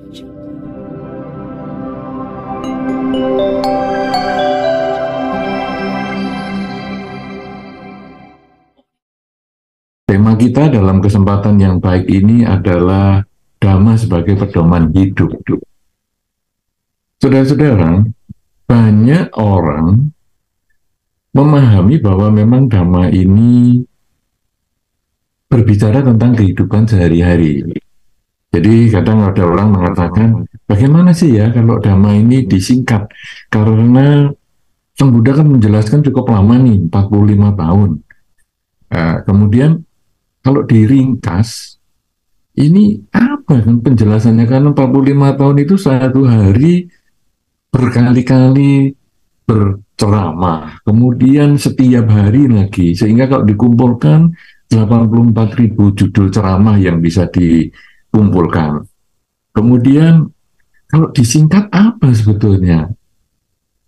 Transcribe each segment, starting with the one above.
Tema kita dalam kesempatan yang baik ini adalah Dhamma sebagai pedoman hidup. Saudara-saudara, banyak orang memahami bahwa memang Dhamma ini berbicara tentang kehidupan sehari-hari. Jadi kadang ada orang mengatakan, bagaimana sih ya kalau Dhamma ini disingkat? Karena Sang Buddha kan menjelaskan cukup lama nih, 45 tahun. Kemudian kalau diringkas, ini apa kan penjelasannya? Karena 45 tahun itu satu hari berkali-kali berceramah, kemudian setiap hari lagi, sehingga kalau dikumpulkan 84.000 judul ceramah yang bisa dikumpulkan. Kemudian kalau disingkat apa sebetulnya?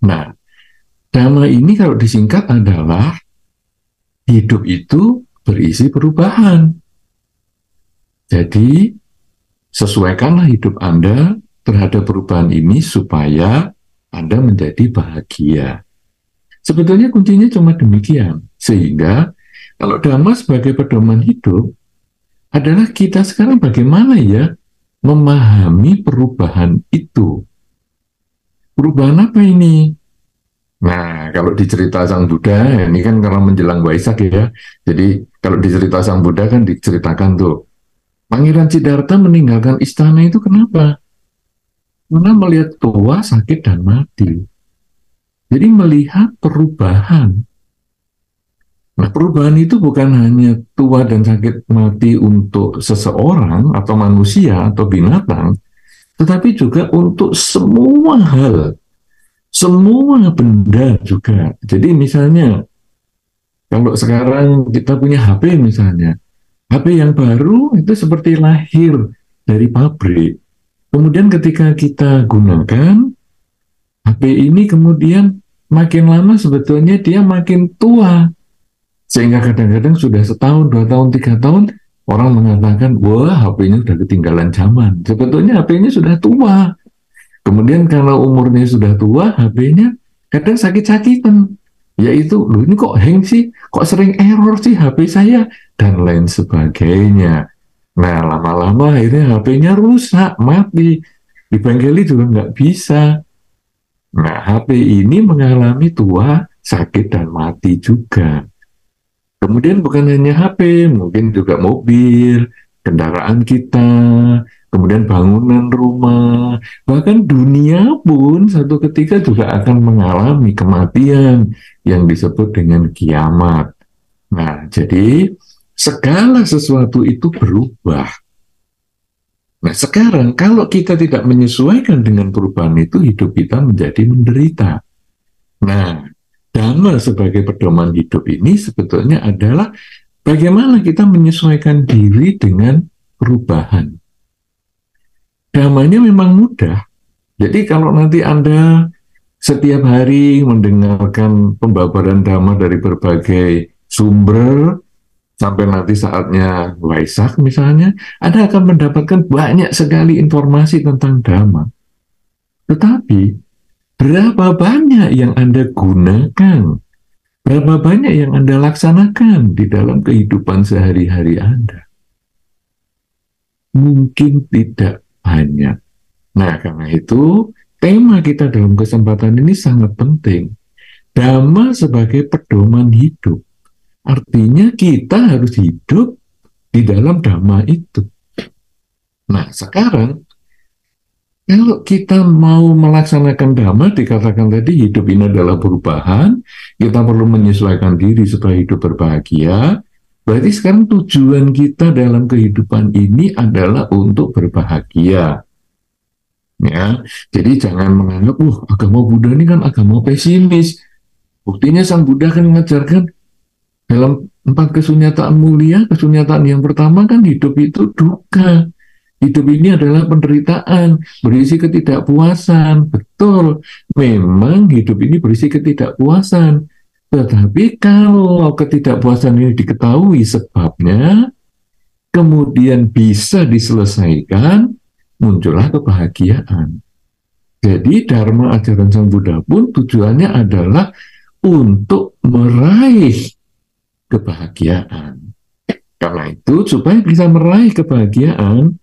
Nah, Dhamma ini kalau disingkat adalah hidup itu berisi perubahan. Jadi, sesuaikanlah hidup Anda terhadap perubahan ini supaya Anda menjadi bahagia. Sebetulnya kuncinya cuma demikian. Sehingga, kalau Dhamma sebagai pedoman hidup, adalah kita sekarang bagaimana ya memahami perubahan itu. Perubahan apa ini? Nah, kalau di cerita Sang Buddha, ini kan karena menjelang Waisak ya, jadi kalau di cerita Sang Buddha kan diceritakan tuh, Pangeran Siddhartha meninggalkan istana itu kenapa? Karena melihat tua, sakit, dan mati. Jadi melihat perubahan. Nah, perubahan itu bukan hanya tua dan sakit mati untuk seseorang atau manusia atau binatang, tetapi juga untuk semua hal. Semua benda juga. Jadi misalnya, kalau sekarang kita punya HP misalnya, HP yang baru itu seperti lahir dari pabrik. Kemudian ketika kita gunakan, HP ini kemudian makin lama sebetulnya dia makin tua. Sehingga kadang-kadang sudah setahun, 2 tahun, 3 tahun, orang mengatakan, wah HP-nya sudah ketinggalan zaman. Sebetulnya HP-nya sudah tua. Kemudian karena umurnya sudah tua, HP-nya kadang sakit-sakitan. Yaitu, loh ini kok hang sih? Kok sering error sih HP saya? Dan lain sebagainya. Nah, lama-lama akhirnya HP-nya rusak, mati. Dibengkeli juga nggak bisa. Nah, HP ini mengalami tua, sakit, dan mati juga. Kemudian bukan hanya HP, mungkin juga mobil, kendaraan kita, kemudian bangunan rumah, bahkan dunia pun satu ketika juga akan mengalami kematian yang disebut dengan kiamat. Nah, jadi segala sesuatu itu berubah. Nah, sekarang kalau kita tidak menyesuaikan dengan perubahan itu, hidup kita menjadi menderita. Nah, Dhamma sebagai pedoman hidup ini sebetulnya adalah bagaimana kita menyesuaikan diri dengan perubahan. Dhamanya memang mudah. Jadi kalau nanti Anda setiap hari mendengarkan pembabaran Dhamma dari berbagai sumber, sampai nanti saatnya Waisak misalnya, Anda akan mendapatkan banyak sekali informasi tentang Dhamma. Tetapi, berapa banyak yang Anda gunakan? Berapa banyak yang Anda laksanakan di dalam kehidupan sehari-hari Anda? Mungkin tidak banyak. Nah, karena itu, tema kita dalam kesempatan ini sangat penting. Dhamma sebagai pedoman hidup. Artinya kita harus hidup di dalam Dhamma itu. Nah, sekarang, kalau kita mau melaksanakan Dhamma, dikatakan tadi hidup ini adalah perubahan, kita perlu menyesuaikan diri supaya hidup berbahagia. Berarti sekarang tujuan kita dalam kehidupan ini adalah untuk berbahagia. Ya, jadi jangan menganggap, agama Buddha ini kan agama pesimis. Buktinya Sang Buddha kan mengajarkan dalam 4 kesunyataan mulia, kesunyataan yang pertama kan hidup itu duka. Hidup ini adalah penderitaan, berisi ketidakpuasan. Betul, memang hidup ini berisi ketidakpuasan. Tetapi kalau ketidakpuasan ini diketahui sebabnya, kemudian bisa diselesaikan, muncullah kebahagiaan. Jadi Dharma ajaran Sang Buddha pun tujuannya adalah untuk meraih kebahagiaan. Karena itu, supaya bisa meraih kebahagiaan,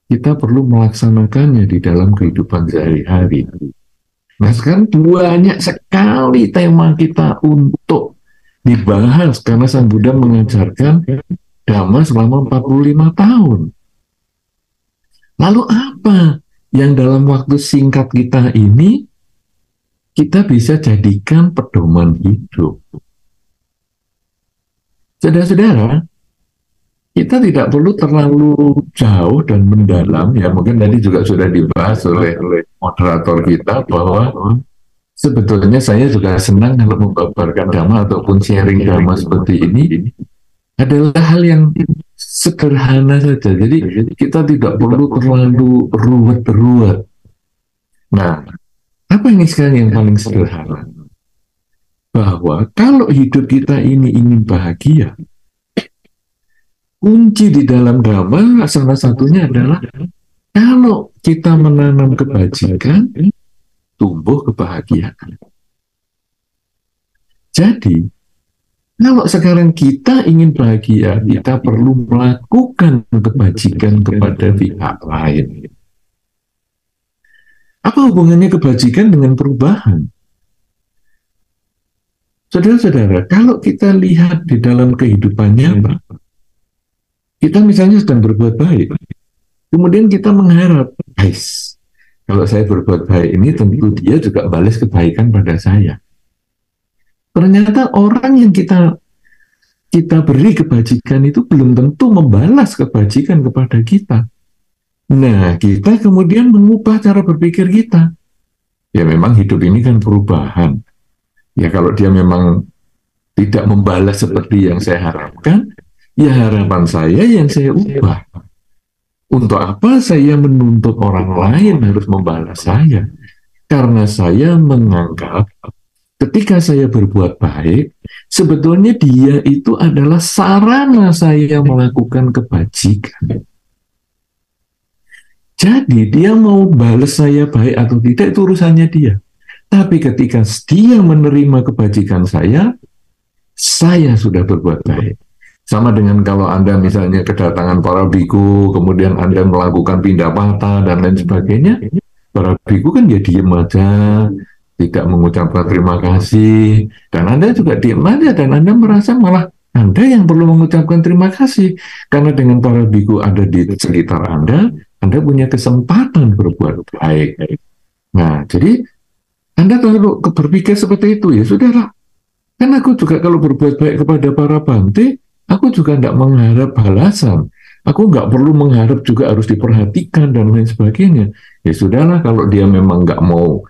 kita perlu melaksanakannya di dalam kehidupan sehari-hari. Nah, sekarang banyak sekali tema kita untuk dibahas karena Sang Buddha mengajarkan Dhamma selama 45 tahun. Lalu apa yang dalam waktu singkat kita ini kita bisa jadikan pedoman hidup? Saudara-saudara, kita tidak perlu terlalu jauh dan mendalam, ya mungkin tadi juga sudah dibahas oleh moderator kita bahwa sebetulnya saya juga senang kalau membabarkan Dhamma ataupun sharing Dhamma seperti ini adalah hal yang sederhana saja. Jadi kita tidak perlu terlalu ruwet-ruwet. Nah, apa ini sekarang yang paling sederhana? Bahwa kalau hidup kita ini ingin bahagia, kunci di dalam Dhamma salah satunya adalah kalau kita menanam kebajikan, tumbuh kebahagiaan. Jadi, kalau sekarang kita ingin bahagia, kita perlu melakukan kebajikan kepada pihak lain. Apa hubungannya kebajikan dengan perubahan? Saudara-saudara, kalau kita lihat di dalam kehidupannya, kita misalnya sedang berbuat baik, kemudian kita mengharap, guys, kalau saya berbuat baik ini tentu dia juga balas kebaikan pada saya. Ternyata orang yang kita beri kebajikan itu belum tentu membalas kebajikan kepada kita. Nah, kita kemudian mengubah cara berpikir kita. Ya memang hidup ini kan perubahan. Ya kalau dia memang tidak membalas seperti yang saya harapkan, ya harapan saya yang saya ubah. Untuk apa saya menuntut orang lain harus membalas saya? Karena saya menganggap ketika saya berbuat baik, sebetulnya dia itu adalah sarana saya melakukan kebajikan. Jadi dia mau balas saya baik atau tidak itu urusannya dia. Tapi ketika dia menerima kebajikan saya sudah berbuat baik. Sama dengan kalau Anda misalnya kedatangan para biku, kemudian Anda melakukan pindah patah dan lain sebagainya, para biku kan ya diem aja, tidak mengucapkan terima kasih, dan Anda juga diem aja, dan Anda merasa malah Anda yang perlu mengucapkan terima kasih, karena dengan para biku ada di sekitar Anda punya kesempatan berbuat baik. Nah, jadi Anda kalau berpikir seperti itu, ya sudahlah, kan aku juga kalau berbuat baik kepada para bante, aku juga tidak mengharap balasan. Aku nggak perlu mengharap juga harus diperhatikan dan lain sebagainya. Ya sudahlah, kalau dia memang nggak mau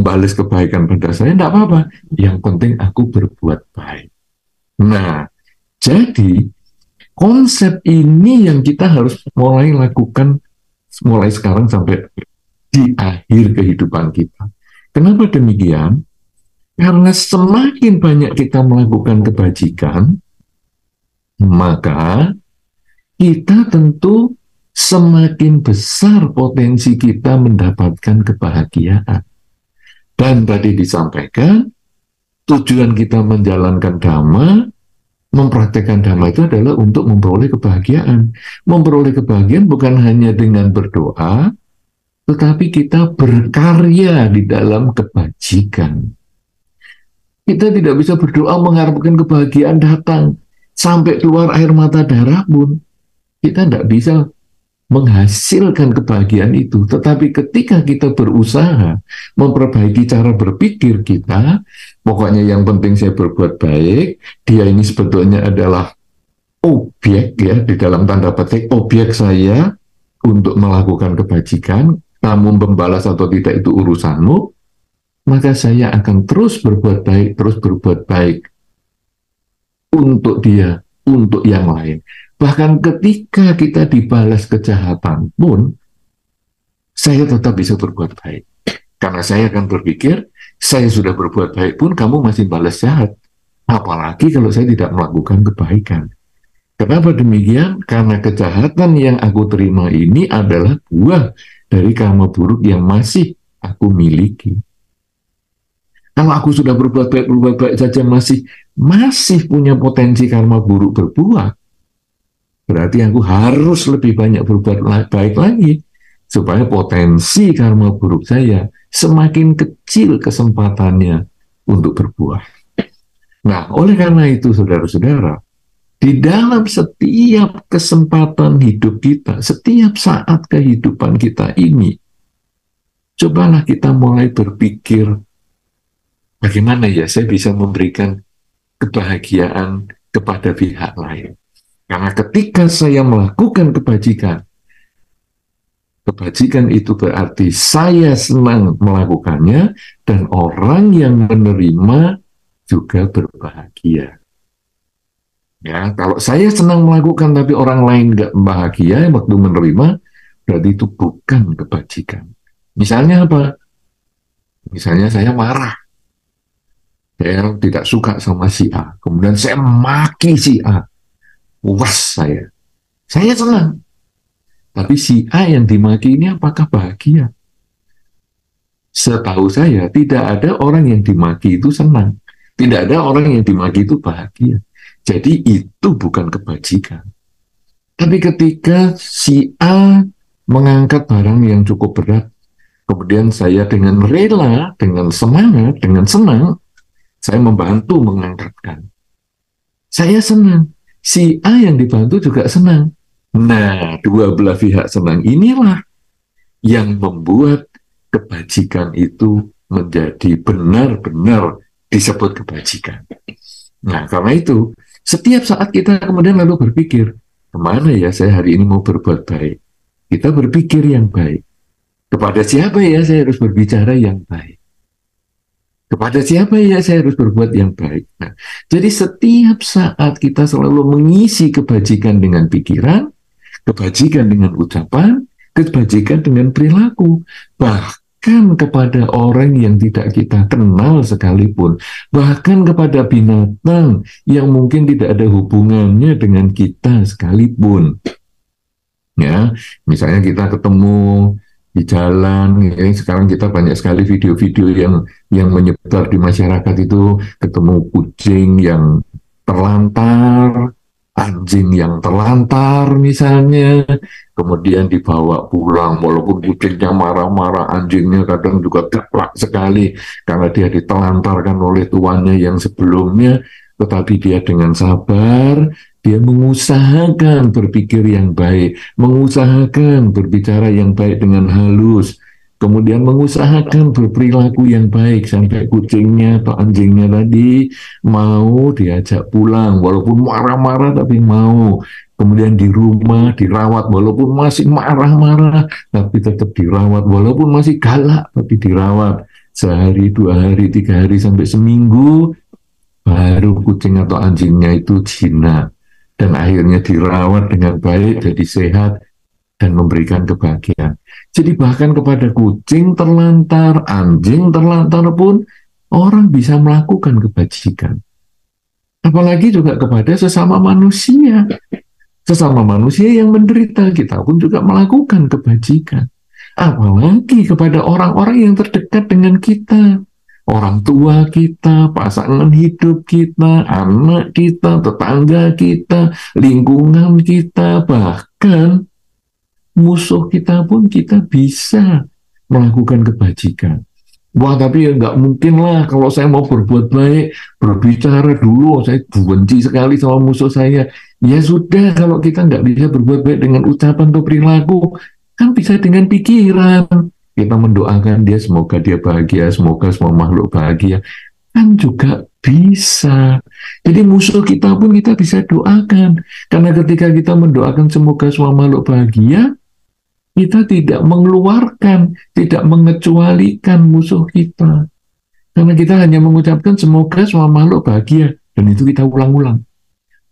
balas kebaikan pada saya, tidak apa-apa. Yang penting aku berbuat baik. Nah, jadi konsep ini yang kita harus mulai lakukan mulai sekarang sampai di akhir kehidupan kita. Kenapa demikian? Karena semakin banyak kita melakukan kebajikan, maka kita tentu semakin besar potensi kita mendapatkan kebahagiaan. Dan tadi disampaikan, tujuan kita menjalankan Dhamma, mempraktekkan Dhamma itu adalah untuk memperoleh kebahagiaan. Memperoleh kebahagiaan bukan hanya dengan berdoa, tetapi kita berkarya di dalam kebajikan. Kita tidak bisa berdoa mengharapkan kebahagiaan datang. Sampai keluar air mata darah pun, kita tidak bisa menghasilkan kebahagiaan itu. Tetapi ketika kita berusaha memperbaiki cara berpikir kita, pokoknya yang penting saya berbuat baik, dia ini sebetulnya adalah objek, ya, di dalam tanda petik, objek saya untuk melakukan kebajikan, namun membalas atau tidak itu urusanmu, maka saya akan terus berbuat baik untuk dia, untuk yang lain. Bahkan ketika kita dibalas kejahatan pun, saya tetap bisa berbuat baik. Karena saya akan berpikir, saya sudah berbuat baik pun kamu masih balas jahat. Apalagi kalau saya tidak melakukan kebaikan. Kenapa demikian? Karena kejahatan yang aku terima ini adalah buah dari karma buruk yang masih aku miliki. Kalau aku sudah berbuat baik saja masih punya potensi karma buruk berbuah, berarti aku harus lebih banyak berbuat baik lagi supaya potensi karma buruk saya semakin kecil kesempatannya untuk berbuah. Nah, oleh karena itu, saudara-saudara, di dalam setiap kesempatan hidup kita, setiap saat kehidupan kita ini, cobalah kita mulai berpikir, bagaimana ya saya bisa memberikan kebahagiaan kepada pihak lain. Karena ketika saya melakukan kebajikan, kebajikan itu berarti saya senang melakukannya dan orang yang menerima juga berbahagia. Ya, kalau saya senang melakukan tapi orang lain nggak bahagia waktu menerima, berarti itu bukan kebajikan. Misalnya apa? Misalnya saya marah, saya tidak suka sama si A, kemudian saya maki si A, puas saya. Saya senang, tapi si A yang dimaki ini apakah bahagia? Setahu saya, tidak ada orang yang dimaki itu senang. Tidak ada orang yang dimaki itu bahagia. Jadi itu bukan kebajikan. Tapi ketika si A mengangkat barang yang cukup berat, kemudian saya dengan rela, dengan semangat, dengan senang, saya membantu mengangkatkan. Saya senang. Si A yang dibantu juga senang. Nah, dua belah pihak senang inilah yang membuat kebajikan itu menjadi benar-benar disebut kebajikan. Nah, karena itu, setiap saat kita kemudian lalu berpikir, kemana ya saya hari ini mau berbuat baik? Kita berpikir yang baik. Kepada siapa ya saya harus berbicara yang baik? Kepada siapa ya saya harus berbuat yang baik? Nah, jadi setiap saat kita selalu mengisi kebajikan dengan pikiran, kebajikan dengan ucapan, kebajikan dengan perilaku. Bahkan kepada orang yang tidak kita kenal sekalipun, bahkan kepada binatang yang mungkin tidak ada hubungannya dengan kita sekalipun. Ya, misalnya kita ketemu di jalan, ya, sekarang kita banyak sekali video-video yang menyebar di masyarakat itu, ketemu kucing yang terlantar, anjing yang terlantar misalnya, kemudian dibawa pulang, walaupun kucingnya marah-marah, anjingnya kadang juga galak sekali karena dia ditelantarkan oleh tuannya yang sebelumnya, tetapi dia dengan sabar, dia mengusahakan berpikir yang baik, mengusahakan berbicara yang baik dengan halus, kemudian mengusahakan berperilaku yang baik sampai kucingnya atau anjingnya tadi mau diajak pulang, walaupun marah-marah tapi mau. Kemudian di rumah dirawat, walaupun masih marah-marah tapi tetap dirawat, walaupun masih galak tapi dirawat. Sehari, 2 hari, 3 hari, sampai seminggu, baru kucing atau anjingnya itu jinak dan akhirnya dirawat dengan baik, jadi sehat dan memberikan kebahagiaan. Jadi bahkan kepada kucing terlantar, anjing terlantar pun orang bisa melakukan kebajikan. Apalagi juga kepada sesama manusia. Sesama manusia yang menderita, kita pun juga melakukan kebajikan. Apalagi kepada orang-orang yang terdekat dengan kita. Orang tua kita, pasangan hidup kita, anak kita, tetangga kita, lingkungan kita, bahkan musuh kita pun kita bisa melakukan kebajikan. Wah, tapi ya nggak mungkin lah kalau saya mau berbuat baik, berbicara dulu, saya benci sekali sama musuh saya. Ya sudah, kalau kita nggak bisa berbuat baik dengan ucapan atau perilaku, kan bisa dengan pikiran. Kita mendoakan dia, semoga dia bahagia, semoga semua makhluk bahagia. Kan juga bisa. Jadi musuh kita pun kita bisa doakan. Karena ketika kita mendoakan semoga semua makhluk bahagia, kita tidak mengeluarkan, tidak mengecualikan musuh kita. Karena kita hanya mengucapkan semoga semua makhluk bahagia. Dan itu kita ulang-ulang.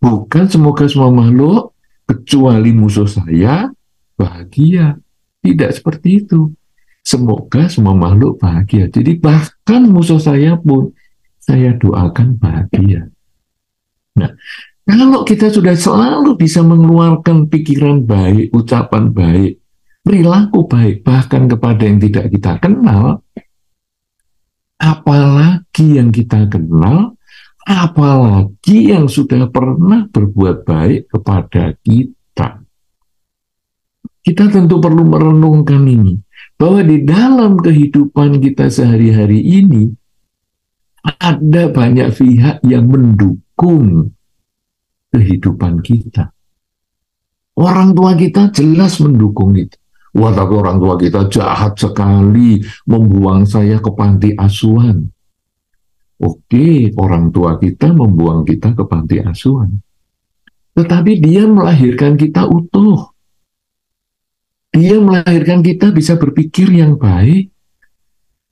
Bukan semoga semua makhluk, kecuali musuh saya, bahagia. Tidak seperti itu. Semoga semua makhluk bahagia. Jadi bahkan musuh saya pun, saya doakan bahagia. Nah, Kalau kita sudah selalu bisa mengeluarkan pikiran baik, ucapan baik, perilaku baik, bahkan kepada yang tidak kita kenal, apalagi yang kita kenal, apalagi yang sudah pernah berbuat baik kepada kita. Kita tentu perlu merenungkan ini, bahwa di dalam kehidupan kita sehari-hari ini, ada banyak pihak yang mendukung kehidupan kita. Orang tua kita jelas mendukung itu. Wah, tapi orang tua kita jahat sekali, membuang saya ke panti asuhan. Oke, orang tua kita membuang kita ke panti asuhan. Tetapi dia melahirkan kita utuh. Dia melahirkan kita bisa berpikir yang baik.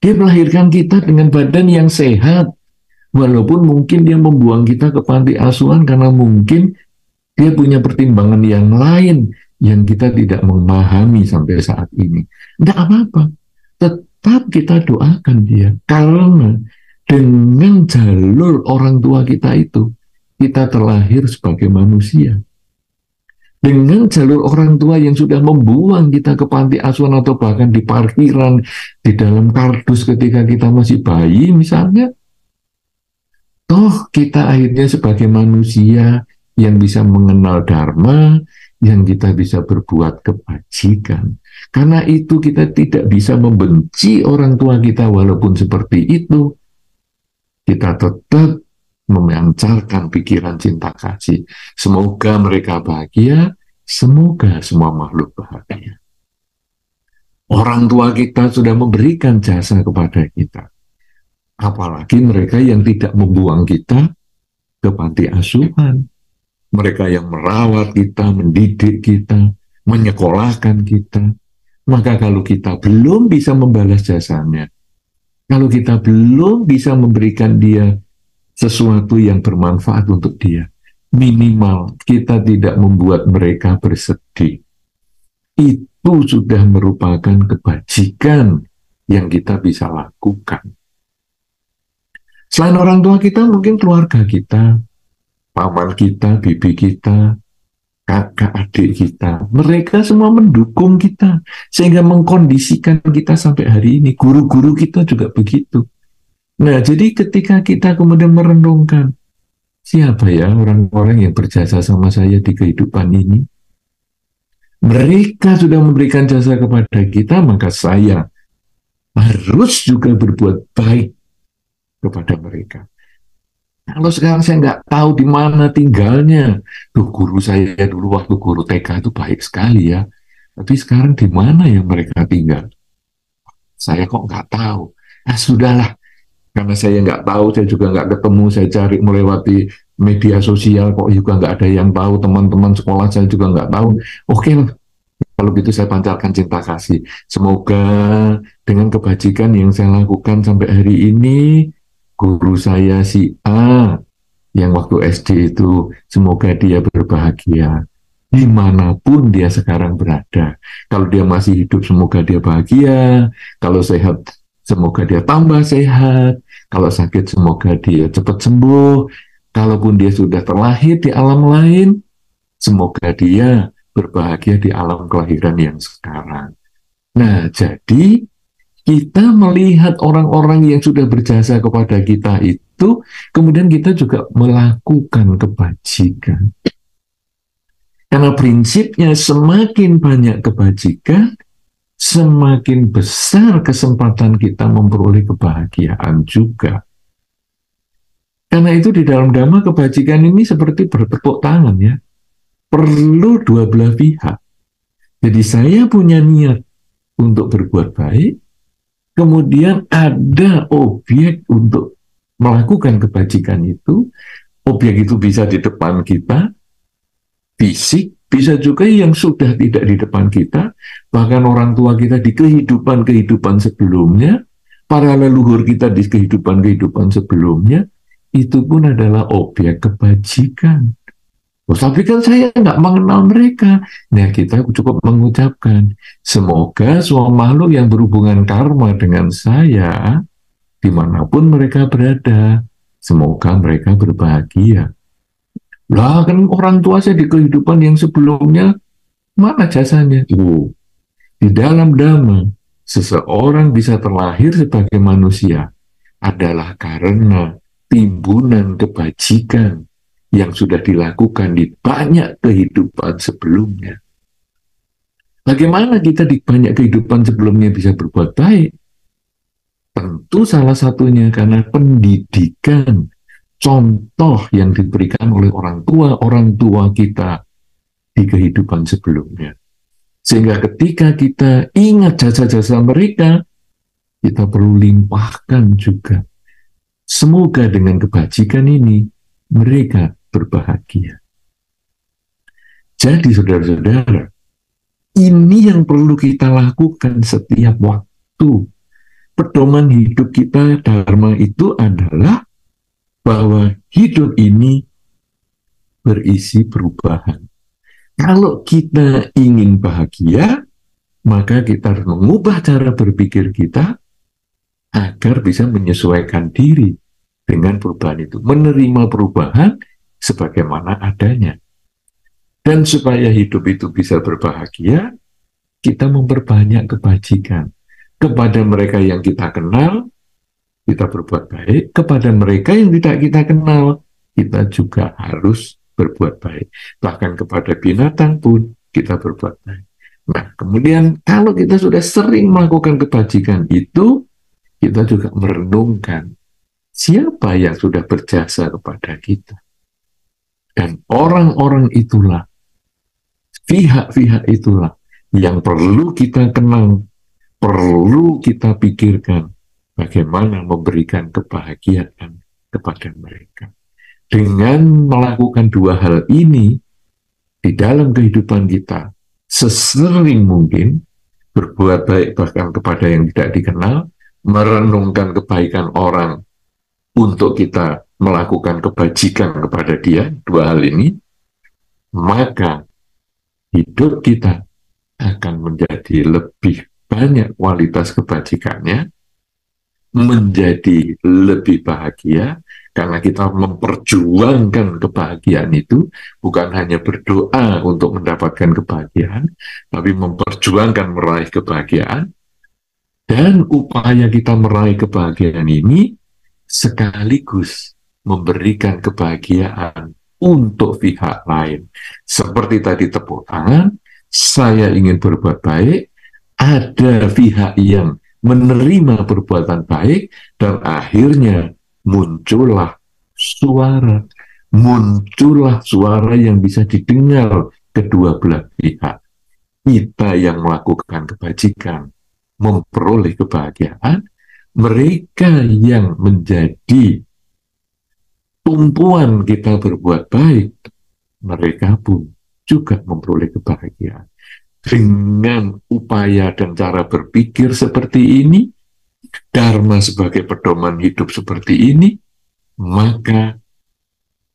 Dia melahirkan kita dengan badan yang sehat. Walaupun mungkin dia membuang kita ke panti asuhan karena mungkin dia punya pertimbangan yang lain yang kita tidak memahami sampai saat ini. Tidak apa-apa. Tetap kita doakan dia. Karena dengan jalur orang tua kita itu, kita terlahir sebagai manusia. Dengan jalur orang tua yang sudah membuang kita ke panti asuhan atau bahkan di parkiran, di dalam kardus ketika kita masih bayi misalnya, toh kita akhirnya sebagai manusia yang bisa mengenal dharma, yang kita bisa berbuat kebajikan. Karena itu kita tidak bisa membenci orang tua kita walaupun seperti itu. Kita tetap memancarkan pikiran cinta kasih. Semoga mereka bahagia, semoga semua makhluk bahagia. Orang tua kita sudah memberikan jasa kepada kita. Apalagi mereka yang tidak membuang kita ke panti asuhan. Mereka yang merawat kita, mendidik kita, menyekolahkan kita. Maka kalau kita belum bisa membalas jasanya, kalau kita belum bisa memberikan dia sesuatu yang bermanfaat untuk dia, minimal kita tidak membuat mereka bersedih. Itu sudah merupakan kebajikan yang kita bisa lakukan. Selain orang tua kita, mungkin keluarga kita, paman kita, bibi kita, kakak adik kita, mereka semua mendukung kita sehingga mengkondisikan kita sampai hari ini. Guru-guru kita juga begitu. Nah, jadi ketika kita kemudian merenungkan, siapa ya orang-orang yang berjasa sama saya di kehidupan ini? Mereka sudah memberikan jasa kepada kita, maka saya harus juga berbuat baik kepada mereka. Kalau sekarang saya nggak tahu di mana tinggalnya, guru saya dulu waktu guru TK itu baik sekali ya, tapi sekarang di mana yang mereka tinggal? Saya kok nggak tahu. Ah, sudahlah. Karena saya nggak tahu, saya juga nggak ketemu, saya cari melewati media sosial, kok juga nggak ada yang tahu, teman-teman sekolah saya juga nggak tahu. Oke, kalau gitu saya pancarkan cinta kasih. Semoga dengan kebajikan yang saya lakukan sampai hari ini, guru saya si A, yang waktu SD itu, semoga dia berbahagia. Dimanapun dia sekarang berada. Kalau dia masih hidup, semoga dia bahagia. Kalau sehat, semoga dia tambah sehat. Kalau sakit, semoga dia cepat sembuh. Kalaupun dia sudah terlahir di alam lain, semoga dia berbahagia di alam kelahiran yang sekarang. Nah, jadi kita melihat orang-orang yang sudah berjasa kepada kita itu, kemudian kita juga melakukan kebajikan. Karena prinsipnya semakin banyak kebajikan, semakin besar kesempatan kita memperoleh kebahagiaan juga. Karena itu di dalam Dhamma kebajikan ini seperti bertepuk tangan ya. Perlu dua belah pihak. Jadi saya punya niat untuk berbuat baik, kemudian ada objek untuk melakukan kebajikan itu. Objek itu bisa di depan kita, fisik, bisa juga yang sudah tidak di depan kita, bahkan orang tua kita di kehidupan-kehidupan sebelumnya, para leluhur kita di kehidupan-kehidupan sebelumnya, itu pun adalah objek kebajikan. Oh, tapi kan saya nggak mengenal mereka. Nah, kita cukup mengucapkan, semoga semua makhluk yang berhubungan karma dengan saya, dimanapun mereka berada, semoga mereka berbahagia. Lah kan orang tua saya di kehidupan yang sebelumnya mana jasanya? Di dalam Dhamma, seseorang bisa terlahir sebagai manusia adalah karena timbunan kebajikan yang sudah dilakukan di banyak kehidupan sebelumnya. Bagaimana kita di banyak kehidupan sebelumnya bisa berbuat baik? Tentu salah satunya karena pendidikan, contoh yang diberikan oleh orang tua kita di kehidupan sebelumnya. Sehingga ketika kita ingat jasa-jasa mereka, kita perlu limpahkan juga. Semoga dengan kebajikan ini, mereka berbahagia. Jadi saudara-saudara, ini yang perlu kita lakukan setiap waktu. Pedoman hidup kita, Dharma itu adalah bahwa hidup ini berisi perubahan. Kalau kita ingin bahagia, maka kita harus mengubah cara berpikir kita agar bisa menyesuaikan diri dengan perubahan itu. Menerima perubahan sebagaimana adanya. Dan supaya hidup itu bisa berbahagia, kita memperbanyak kebajikan. Kepada mereka yang kita kenal, kita berbuat baik. Kepada mereka yang tidak kita kenal, kita juga harus berbuat baik. Bahkan kepada binatang pun kita berbuat baik. Nah, kemudian kalau kita sudah sering melakukan kebajikan itu, kita juga merenungkan siapa yang sudah berjasa kepada kita. Dan orang-orang itulah, pihak-pihak itulah yang perlu kita kenal, perlu kita pikirkan bagaimana memberikan kebahagiaan kepada mereka. Dengan melakukan dua hal ini di dalam kehidupan kita, sesering mungkin berbuat baik bahkan kepada yang tidak dikenal, merenungkan kebaikan orang untuk kita melakukan kebajikan kepada dia, dua hal ini, maka hidup kita akan menjadi lebih banyak kualitas kebajikannya, menjadi lebih bahagia, karena kita memperjuangkan kebahagiaan itu, bukan hanya berdoa untuk mendapatkan kebahagiaan, tapi memperjuangkan meraih kebahagiaan, dan upaya kita meraih kebahagiaan ini sekaligus memberikan kebahagiaan untuk pihak lain. Seperti tadi tepuk tangan, saya ingin berbuat baik, ada pihak yang menerima perbuatan baik, dan akhirnya muncullah suara yang bisa didengar kedua belah pihak. Kita yang melakukan kebajikan memperoleh kebahagiaan, mereka yang menjadi tumpuan kita berbuat baik, mereka pun juga memperoleh kebahagiaan. Dengan upaya dan cara berpikir seperti ini, Dharma sebagai pedoman hidup seperti ini, maka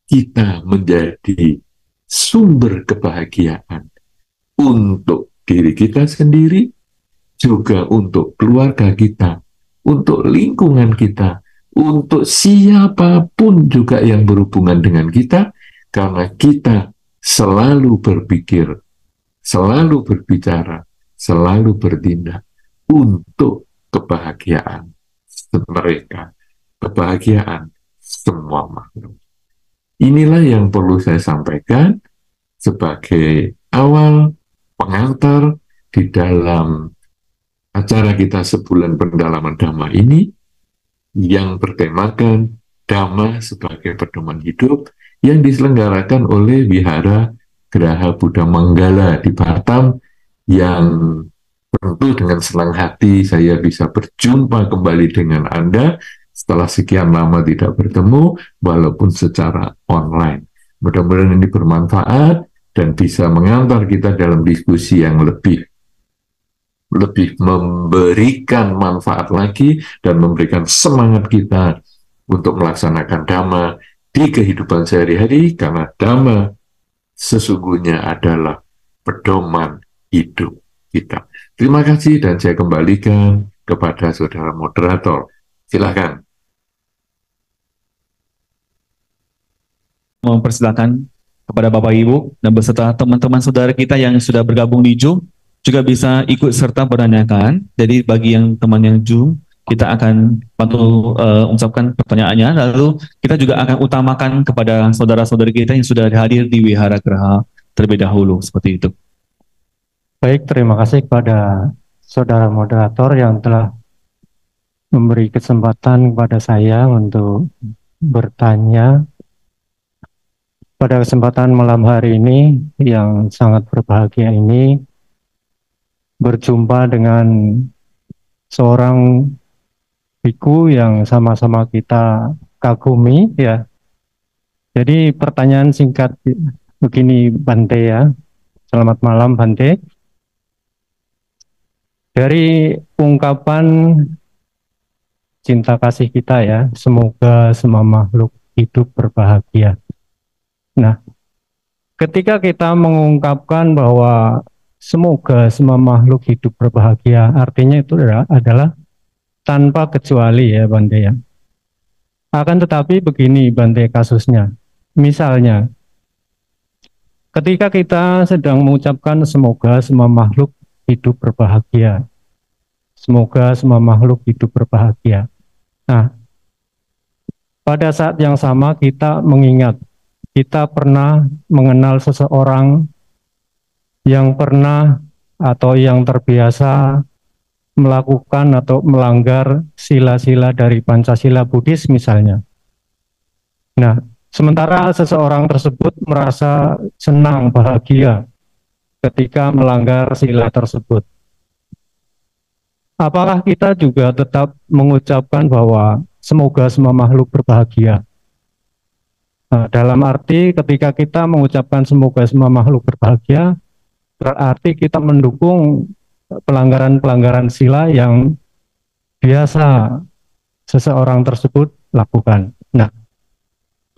kita menjadi sumber kebahagiaan untuk diri kita sendiri, juga untuk keluarga kita, untuk lingkungan kita, untuk siapapun juga yang berhubungan dengan kita, karena kita selalu berpikir, selalu berbicara, selalu bertindak untuk kebahagiaan mereka, kebahagiaan semua makhluk. Inilah yang perlu saya sampaikan sebagai awal pengantar di dalam acara kita sebulan pendalaman Dhamma ini, yang bertemakan Dhamma sebagai pedoman hidup, yang diselenggarakan oleh Wihara Geraha Buddha Manggala di Batam, yang tentu dengan senang hati saya bisa berjumpa kembali dengan Anda setelah sekian lama tidak bertemu, walaupun secara online. Mudah-mudahan ini bermanfaat dan bisa mengantar kita dalam diskusi yang lebih memberikan manfaat lagi dan memberikan semangat kita untuk melaksanakan Dhamma di kehidupan sehari-hari, karena Dhamma sesungguhnya adalah pedoman hidup kita. Terima kasih, dan saya kembalikan kepada saudara moderator. Silakan. Mempersilakan kepada Bapak Ibu dan beserta teman-teman saudara kita yang sudah bergabung di Zoom juga bisa ikut serta menanyakan. Jadi bagi yang teman yang Zoom, kita akan bantu ucapkan pertanyaannya, lalu kita juga akan utamakan kepada saudara-saudari kita yang sudah hadir di Wihara Graha terlebih dahulu, seperti itu. Baik, terima kasih kepada saudara moderator yang telah memberi kesempatan kepada saya untuk bertanya pada kesempatan malam hari ini yang sangat berbahagia ini, berjumpa dengan seorang biku yang sama-sama kita kagumi ya. Jadi pertanyaan singkat begini Bante ya. Selamat malam Bante. Dari ungkapan cinta kasih kita ya, semoga semua makhluk hidup berbahagia. Nah, ketika kita mengungkapkan bahwa semoga semua makhluk hidup berbahagia, artinya itu adalah tanpa kecuali ya Bante ya. Akan tetapi begini Bante kasusnya. Misalnya, ketika kita sedang mengucapkan semoga semua makhluk hidup berbahagia. Semoga semua makhluk hidup berbahagia. Nah, pada saat yang sama kita mengingat, kita pernah mengenal seseorang yang pernah atau yang terbiasa melakukan atau melanggar sila-sila dari Pancasila Buddhis misalnya. Nah, sementara seseorang tersebut merasa senang, bahagia ketika melanggar sila tersebut. Apakah kita juga tetap mengucapkan bahwa semoga semua makhluk berbahagia? Nah, dalam arti ketika kita mengucapkan semoga semua makhluk berbahagia, berarti kita mendukung pelanggaran-pelanggaran sila yang biasa seseorang tersebut lakukan. Nah,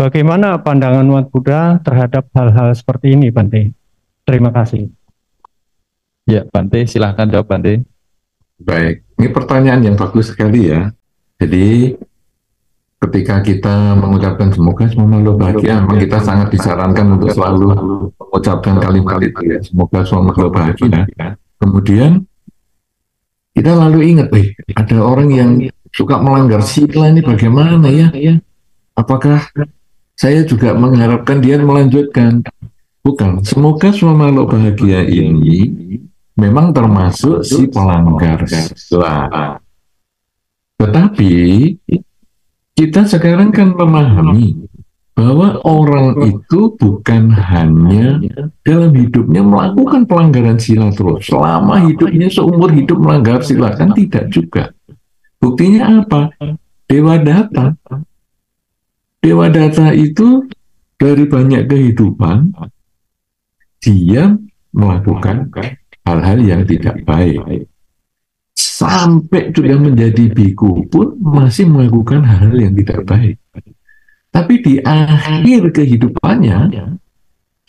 bagaimana pandangan umat Buddha terhadap hal-hal seperti ini, Bante? Terima kasih. Ya, Bante, silahkan jawab, Bante. Baik, ini pertanyaan yang bagus sekali ya. Jadi, ketika kita mengucapkan semoga semua makhluk bahagia, memang kita sangat disarankan untuk selalu mengucapkan kalimat itu ya, semoga semua makhluk bahagia. Kemudian, kita lalu ingat, ada orang yang suka melanggar sila ini bagaimana ya? Apakah saya juga mengharapkan dia melanjutkan? Bukan, semoga semua makhluk bahagia ini memang termasuk si pelanggar sila. Tetapi kita sekarang kan memahami bahwa orang itu bukan hanya dalam hidupnya melakukan pelanggaran sila terus. Selama hidupnya seumur hidup melanggar sila, kan tidak juga. Buktinya apa? Dewa Data. Dewa Data itu dari banyak kehidupan, dia melakukan hal-hal yang tidak baik. Sampai sudah menjadi biku pun masih melakukan hal-hal yang tidak baik. Tapi di akhir kehidupannya,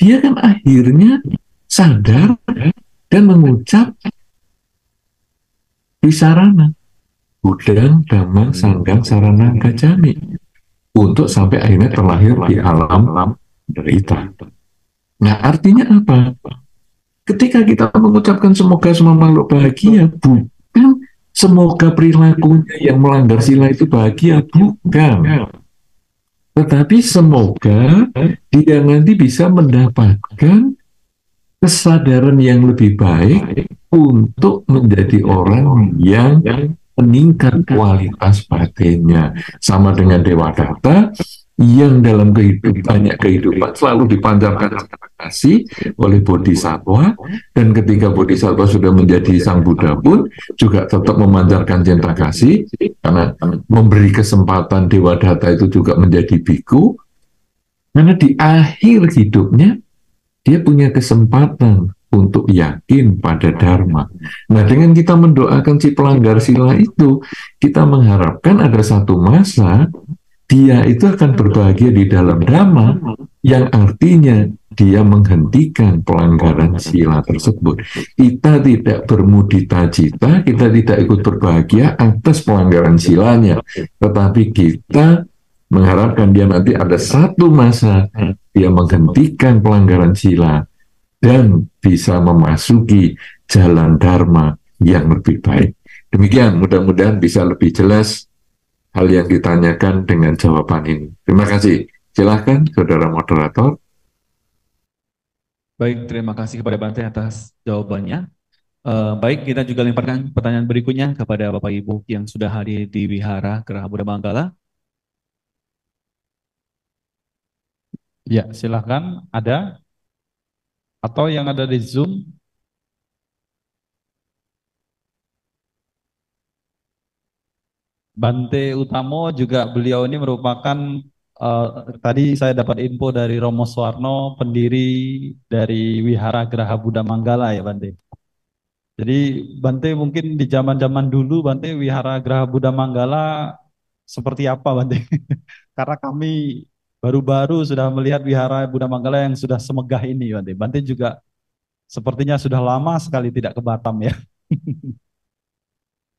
dia kan akhirnya sadar dan mengucap Wisarana, Budang, Damang, Sanggang, Sarana, Gacami, untuk sampai akhirnya terlahir di alam derita. Nah, artinya apa? Ketika kita mengucapkan semoga semua makhluk bahagia, bukan semoga perilakunya yang melanggar sila itu bahagia, bukan. Tetapi semoga dia nanti bisa mendapatkan kesadaran yang lebih baik untuk menjadi orang yang meningkat kualitas batinnya. Sama dengan Dewa Data yang dalam banyak kehidupan selalu dipancarkan kasih oleh Bodhisattva, dan ketika Bodhisattva sudah menjadi sang Buddha pun juga tetap memancarkan cinta kasih, karena memberi kesempatan Dewa Data itu juga menjadi biku, karena di akhir hidupnya dia punya kesempatan untuk yakin pada Dharma. Nah, dengan kita mendoakan si pelanggar sila itu, kita mengharapkan ada satu masa dia itu akan berbahagia di dalam Dhamma, yang artinya dia menghentikan pelanggaran sila tersebut. Kita tidak bermudita cita, kita tidak ikut berbahagia atas pelanggaran silanya, tetapi kita mengharapkan dia nanti ada satu masa dia menghentikan pelanggaran sila dan bisa memasuki jalan dharma yang lebih baik. Demikian, mudah-mudahan bisa lebih jelas hal yang ditanyakan dengan jawaban ini. Terima kasih. Silahkan, Saudara Moderator. Baik, terima kasih kepada Bante atas jawabannya. Baik, kita juga lemparkan pertanyaan berikutnya kepada Bapak Ibu yang sudah hadir di Wihara Geraha Buddha Manggala. Ya, silahkan. Ada? Atau yang ada di Zoom? Bante Utamo juga beliau ini merupakan tadi saya dapat info dari Romo Suwarno, pendiri dari Wihara Geraha Buddha Manggala ya Bante. Jadi Bante mungkin di zaman-zaman dulu Bante Wihara Geraha Buddha Manggala seperti apa Bante? Karena kami baru-baru sudah melihat Wihara Buddha Manggala yang sudah semegah ini Bante. Bante juga sepertinya sudah lama sekali tidak ke Batam ya.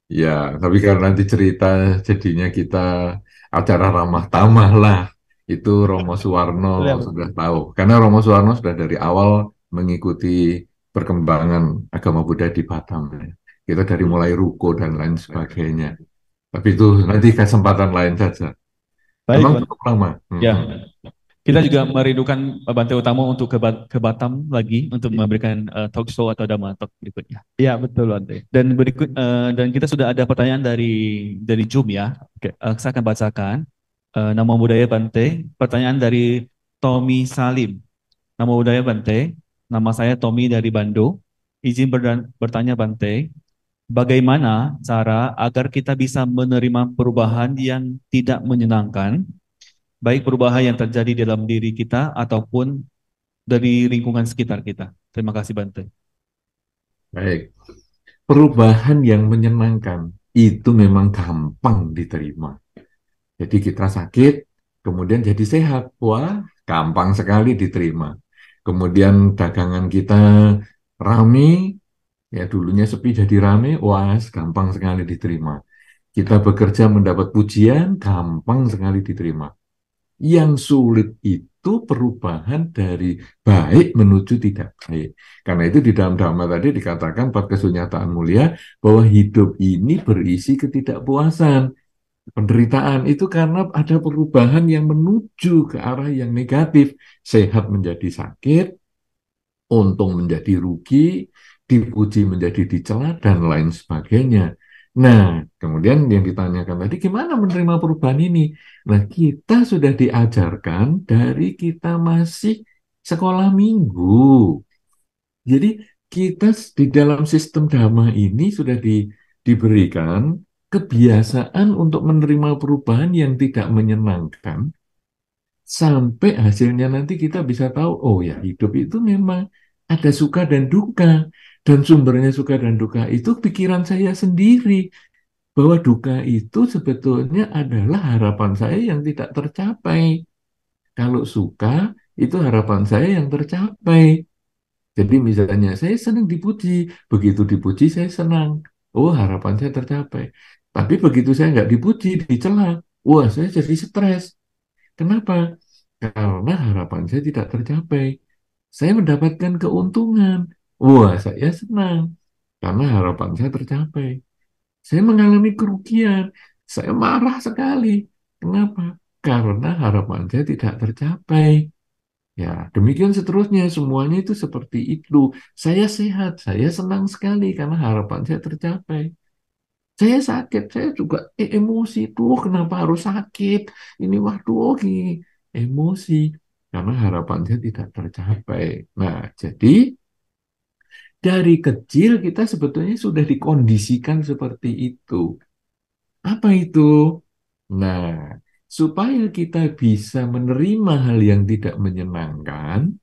Ya, tapi karena nanti cerita jadinya kita acara ramah tamah lah. Itu Romo Betul ya, Suwarno Bante? sudah tahu. Karena Romo Suwarno sudah dari awal mengikuti perkembangan agama Buddha di Batam. Ya. Kita dari mulai ruko dan lain sebagainya. Tapi itu nanti kesempatan lain saja. Baik, Memang Bante. cukup lama. Ya, kita juga merindukan Bante Utamo untuk ke Batam lagi untuk memberikan talk show atau dhamma talk berikutnya. Iya betul Bante. Dan dan kita sudah ada pertanyaan dari Zoom ya. Oke, saya akan bacakan. Nama budaya Bante. Pertanyaan dari Tommy Salim. Nama budaya Bante. Nama saya Tommy dari Bandung. Izin bertanya Bante, bagaimana cara agar kita bisa menerima perubahan yang tidak menyenangkan, baik perubahan yang terjadi dalam diri kita ataupun dari lingkungan sekitar kita. Terima kasih Bante. Baik. Perubahan yang menyenangkan itu memang gampang diterima. Jadi kita sakit, kemudian jadi sehat. Wah, gampang sekali diterima. Kemudian dagangan kita rame, ya dulunya sepi jadi rame, wah gampang sekali diterima. Kita bekerja mendapat pujian, gampang sekali diterima. Yang sulit itu perubahan dari baik menuju tidak baik. Karena itu di dalam Dhamma tadi dikatakan pada kesunyataan mulia bahwa hidup ini berisi ketidakpuasan. Penderitaan itu karena ada perubahan yang menuju ke arah yang negatif. Sehat menjadi sakit, untung menjadi rugi, dipuji menjadi dicela, dan lain sebagainya. Nah, kemudian yang ditanyakan tadi, gimana menerima perubahan ini? Nah, kita sudah diajarkan dari kita masih sekolah minggu. Jadi, kita di dalam sistem dhamma ini sudah diberikan kebiasaan untuk menerima perubahan yang tidak menyenangkan, sampai hasilnya nanti kita bisa tahu, oh ya hidup itu memang ada suka dan duka, dan sumbernya suka dan duka itu pikiran saya sendiri, bahwa duka itu sebetulnya adalah harapan saya yang tidak tercapai. Kalau suka, itu harapan saya yang tercapai. Jadi misalnya saya senang dipuji, begitu dipuji saya senang. Oh harapan saya tercapai. Tapi begitu saya nggak dipuji, dicela, wah saya jadi stres. Kenapa? Karena harapan saya tidak tercapai. Saya mendapatkan keuntungan. Wah saya senang. Karena harapan saya tercapai. Saya mengalami kerugian. Saya marah sekali. Kenapa? Karena harapan saya tidak tercapai. Ya, demikian seterusnya. Semuanya itu seperti itu. Saya sehat, saya senang sekali karena harapan saya tercapai. Saya sakit, saya juga emosi. Tuh, kenapa harus sakit? Ini waduh, gini. Emosi. Karena harapan saya tidak tercapai. Nah, jadi dari kecil kita sebetulnya sudah dikondisikan seperti itu. Apa itu? Nah, supaya kita bisa menerima hal yang tidak menyenangkan,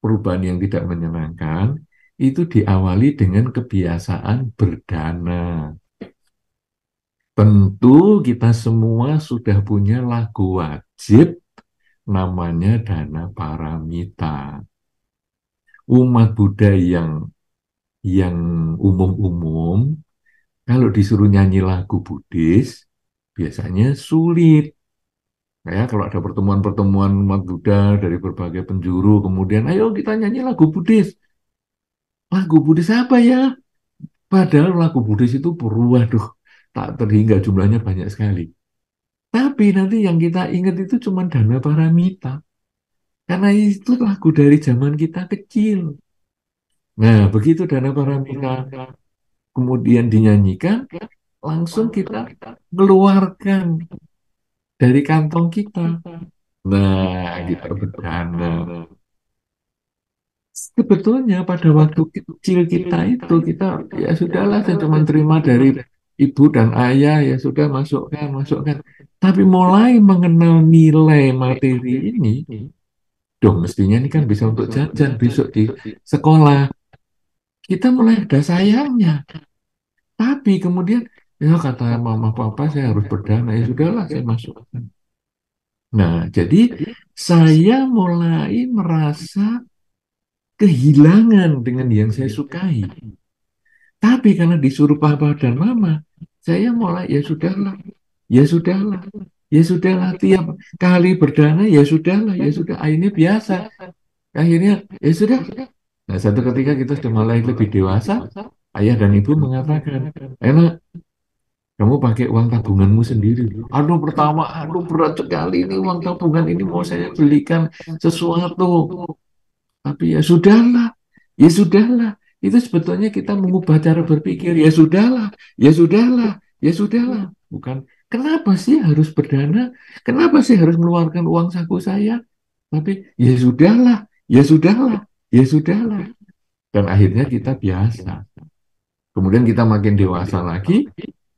perubahan yang tidak menyenangkan, itu diawali dengan kebiasaan berdana. Tentu kita semua sudah punya lagu wajib namanya Dana Paramita. Umat Buddha yang umum-umum, kalau disuruh nyanyi lagu Buddhis, biasanya sulit. Ya, kalau ada pertemuan-pertemuan umat Buddha dari berbagai penjuru, kemudian ayo kita nyanyi lagu Buddhis. Lagu Buddhis apa ya? Padahal lagu Buddhis itu waduh, tak terhingga jumlahnya banyak sekali. Tapi nanti yang kita ingat itu cuma Dana Paramita. Karena itu lagu dari zaman kita kecil. Nah, begitu Dana Paramita kemudian dinyanyikan, langsung kita mengeluarkan dari kantong kita. Nah, kita berdana. Sebetulnya pada waktu kecil kita itu, kita ya sudahlah, saya cuma terima dari ibu dan ayah, ya sudah masukkan, masukkan. Tapi mulai mengenal nilai materi ini, dong mestinya ini kan bisa untuk jajan besok di sekolah. Kita mulai ada sayangnya. Tapi kemudian, ya kata mama papa saya harus berdana, ya sudahlah saya masukkan. Nah, jadi saya mulai merasa kehilangan dengan yang saya sukai. Tapi karena disuruh papa dan mama, saya mulai ya sudahlah, ya sudahlah, ya sudahlah. Tiap kali berdana ya sudahlah, ya sudah. Akhirnya biasa. Akhirnya ya sudah. Nah, satu ketika kita sudah mulai lebih dewasa, ayah dan ibu mengatakan, enak, kamu pakai uang tabunganmu sendiri. Aduh, pertama, aduh berat sekali ini uang tabungan ini mau saya belikan sesuatu. Tapi ya sudahlah, ya sudahlah. Itu sebetulnya kita mengubah cara berpikir. Ya sudahlah, ya sudahlah, ya sudahlah. Bukan, kenapa sih harus berdana? Kenapa sih harus mengeluarkan uang saku saya? Tapi ya sudahlah, ya sudahlah, ya sudahlah. Dan akhirnya kita biasa. Kemudian kita makin dewasa lagi,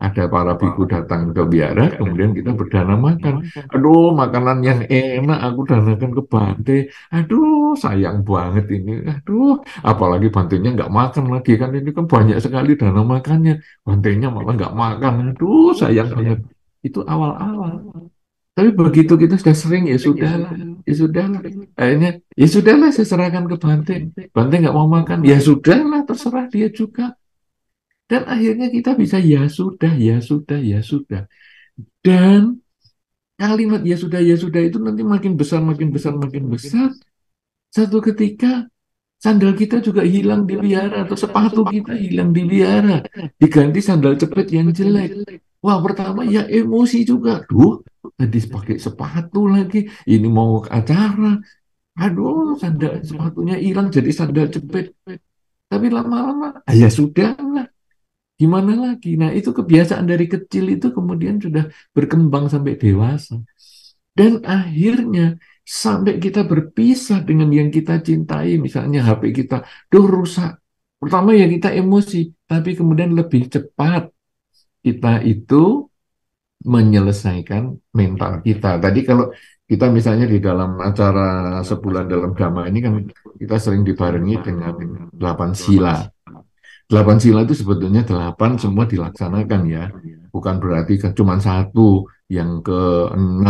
ada para biku datang ke biara, kemudian kita berdana makan. Aduh, makanan yang enak aku danakan ke Bante. Aduh, sayang banget ini. Aduh, apalagi Bantenya nggak makan lagi. Kan ini kan banyak sekali dana makannya. Bantenya malah nggak makan. Aduh, sayang banget. Itu awal-awal. Tapi begitu kita sudah sering, ya sudahlah, ya sudahlah. Akhirnya, ya sudahlah, saya serahkan ke Bante. Bante nggak mau makan, ya sudahlah, terserah dia juga. Dan akhirnya kita bisa ya sudah, ya sudah, ya sudah. Dan kalimat ya sudah itu nanti makin besar, makin besar, makin besar. Satu ketika sandal kita juga hilang di biara atau sepatu kita hilang di biara. Diganti sandal cepet yang jelek. Wah, pertama ya emosi juga. Duh, tadi pakai sepatu lagi. Ini mau ke acara. Aduh, sandal sepatunya hilang jadi sandal cepet. Tapi lama-lama, ya sudah lah. Gimana lagi? Nah, itu kebiasaan dari kecil itu kemudian sudah berkembang sampai dewasa. Dan akhirnya sampai kita berpisah dengan yang kita cintai, misalnya HP kita, duh rusak. Pertama ya kita emosi, tapi kemudian lebih cepat kita itu menyelesaikan mental kita. Tadi kalau kita misalnya di dalam acara sebulan dalam Dhamma ini kan kita sering dibarengi dengan 8 sila. 8 sila itu sebetulnya 8 semua dilaksanakan ya. Bukan berarti cuma satu yang ke-6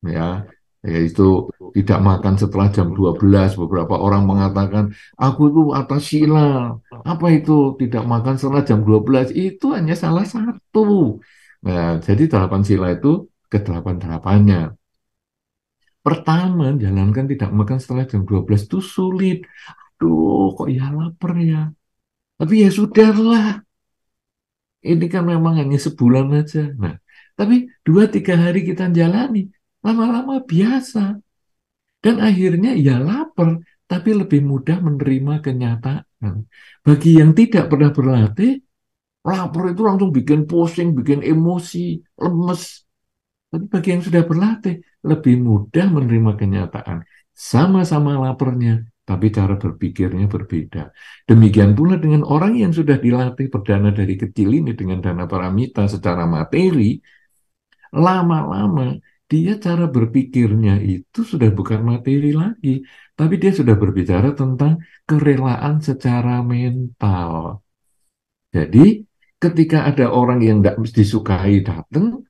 ya. Yaitu tidak makan setelah jam 12. Beberapa orang mengatakan, aku itu atas sila. Apa itu tidak makan setelah jam 12? Itu hanya salah satu. Nah, jadi 8 sila itu ke-8-8-nya. Pertama, jalankan tidak makan setelah jam 12 itu sulit. Aduh, kok ya lapar ya. Tapi ya sudahlah, ini kan memang hanya sebulan aja. Nah, tapi 2-3 hari kita jalani, lama-lama biasa. Dan akhirnya ya lapar, tapi lebih mudah menerima kenyataan. Bagi yang tidak pernah berlatih, lapar itu langsung bikin pusing, bikin emosi, lemes. Tapi bagi yang sudah berlatih, lebih mudah menerima kenyataan. Sama-sama laparnya, tapi cara berpikirnya berbeda. Demikian pula dengan orang yang sudah dilatih berdana dari kecil ini dengan dana paramita secara materi, lama-lama dia cara berpikirnya itu sudah bukan materi lagi, tapi dia sudah berbicara tentang kerelaan secara mental. Jadi ketika ada orang yang tidak disukai datang,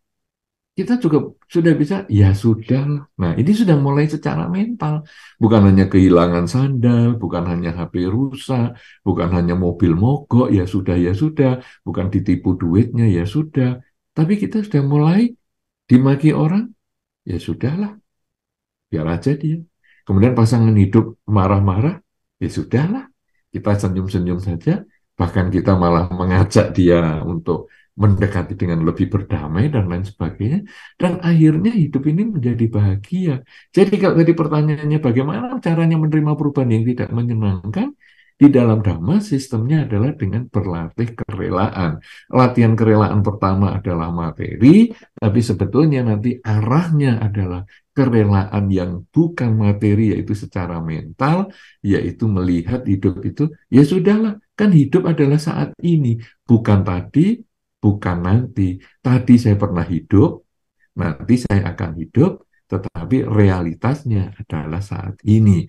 kita juga sudah bisa, ya sudah. Nah, ini sudah mulai secara mental. Bukan hanya kehilangan sandal, bukan hanya HP rusak, bukan hanya mobil mogok, ya sudah. Bukan ditipu duitnya, ya sudah. Tapi kita sudah mulai dimaki orang, ya sudahlah, biar aja dia. Kemudian pasangan hidup marah-marah, ya sudahlah, kita senyum-senyum saja, bahkan kita malah mengajak dia untuk mendekati dengan lebih berdamai dan lain sebagainya, dan akhirnya hidup ini menjadi bahagia. Jadi kalau tadi pertanyaannya bagaimana caranya menerima perubahan yang tidak menyenangkan, di dalam Dhamma sistemnya adalah dengan berlatih kerelaan. Latihan kerelaan pertama adalah materi, tapi sebetulnya nanti arahnya adalah kerelaan yang bukan materi, yaitu secara mental, yaitu melihat hidup itu, ya sudahlah, kan hidup adalah saat ini, bukan tadi, bukan nanti. Tadi saya pernah hidup, nanti saya akan hidup, tetapi realitasnya adalah saat ini.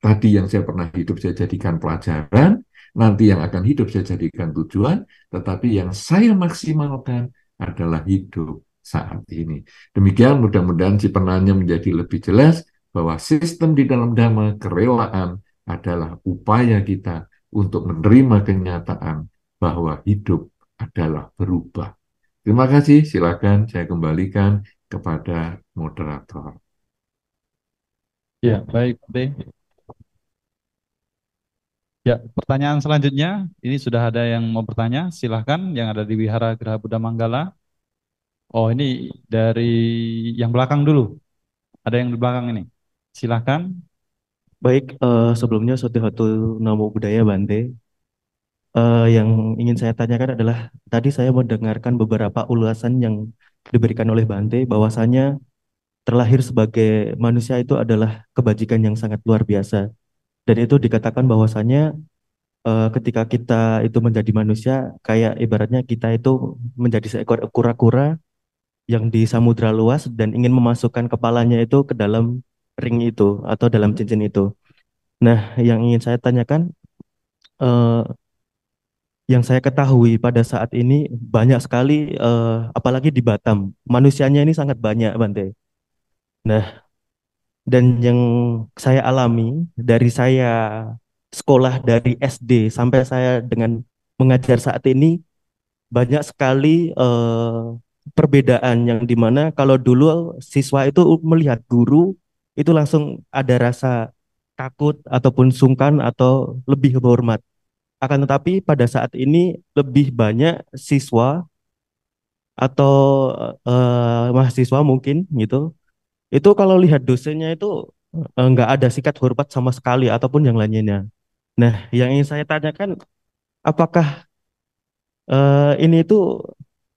Tadi yang saya pernah hidup saya jadikan pelajaran, nanti yang akan hidup saya jadikan tujuan, tetapi yang saya maksimalkan adalah hidup saat ini. Demikian mudah-mudahan si penanya menjadi lebih jelas bahwa sistem di dalam Dhamma, kerelaan adalah upaya kita untuk menerima kenyataan bahwa hidup adalah berubah. Terima kasih, silakan saya kembalikan kepada moderator. Ya, baik, Bante. Ya, pertanyaan selanjutnya, ini sudah ada yang mau bertanya, silahkan yang ada di Wihara Geraha Buddha Manggala. Oh, ini dari yang belakang dulu, ada yang di belakang ini, silahkan. Baik, sebelumnya Sodihatu Namo Buddhaya Bante. Yang ingin saya tanyakan adalah tadi saya mendengarkan beberapa ulasan yang diberikan oleh Bante bahwasanya terlahir sebagai manusia itu adalah kebajikan yang sangat luar biasa. Dan itu dikatakan bahwasanya ketika kita itu menjadi manusia, kayak ibaratnya kita itu menjadi seekor kura-kura yang di samudra luas dan ingin memasukkan kepalanya itu ke dalam ring itu atau dalam cincin itu. Nah, yang ingin saya tanyakan, eh, yang saya ketahui pada saat ini banyak sekali, apalagi di Batam, manusianya ini sangat banyak, Bante. Nah, dan yang saya alami dari saya sekolah dari SD sampai saya dengan mengajar saat ini, banyak sekali perbedaan yang dimana kalau dulu siswa itu melihat guru itu langsung ada rasa takut ataupun sungkan atau lebih hormat. Akan tetapi pada saat ini lebih banyak siswa atau mahasiswa mungkin gitu, itu kalau lihat dosennya itu nggak ada sikap hormat sama sekali ataupun yang lainnya. Nah, yang ingin saya tanyakan, apakah ini itu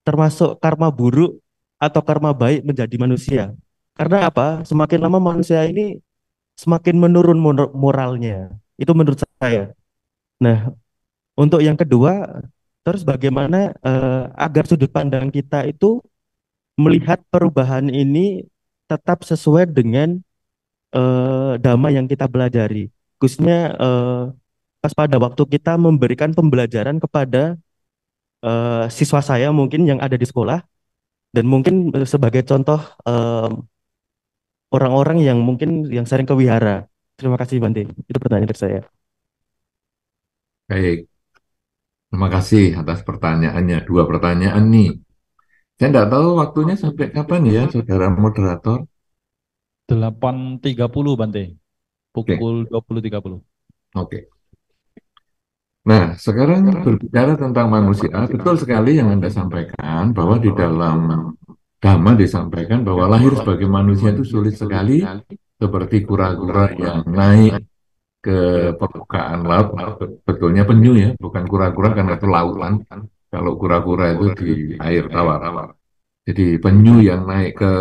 termasuk karma buruk atau karma baik menjadi manusia? Karena apa? Semakin lama manusia ini semakin menurun moralnya. Itu menurut saya. Nah, untuk yang kedua, terus bagaimana agar sudut pandang kita itu melihat perubahan ini tetap sesuai dengan dhamma yang kita pelajari. Khususnya pas pada waktu kita memberikan pembelajaran kepada siswa saya mungkin yang ada di sekolah, dan mungkin sebagai contoh orang-orang yang mungkin yang sering ke wihara. Terima kasih Bante. Itu pertanyaan dari saya. Baik, terima kasih atas pertanyaannya. Dua pertanyaan nih. Saya tidak tahu waktunya sampai kapan ya, saudara moderator. 8.30 Bante, Oke. pukul 20.30. Oke. Nah, sekarang berbicara tentang manusia, betul sekali yang Anda sampaikan bahwa di dalam Dhamma disampaikan bahwa lahir sebagai manusia itu sulit sekali, seperti kura-kura yang naik ke permukaan laut. Betulnya penyu ya, bukan kura-kura karena itu lautan. Kalau kura-kura itu di air tawar. Jadi penyu yang naik ke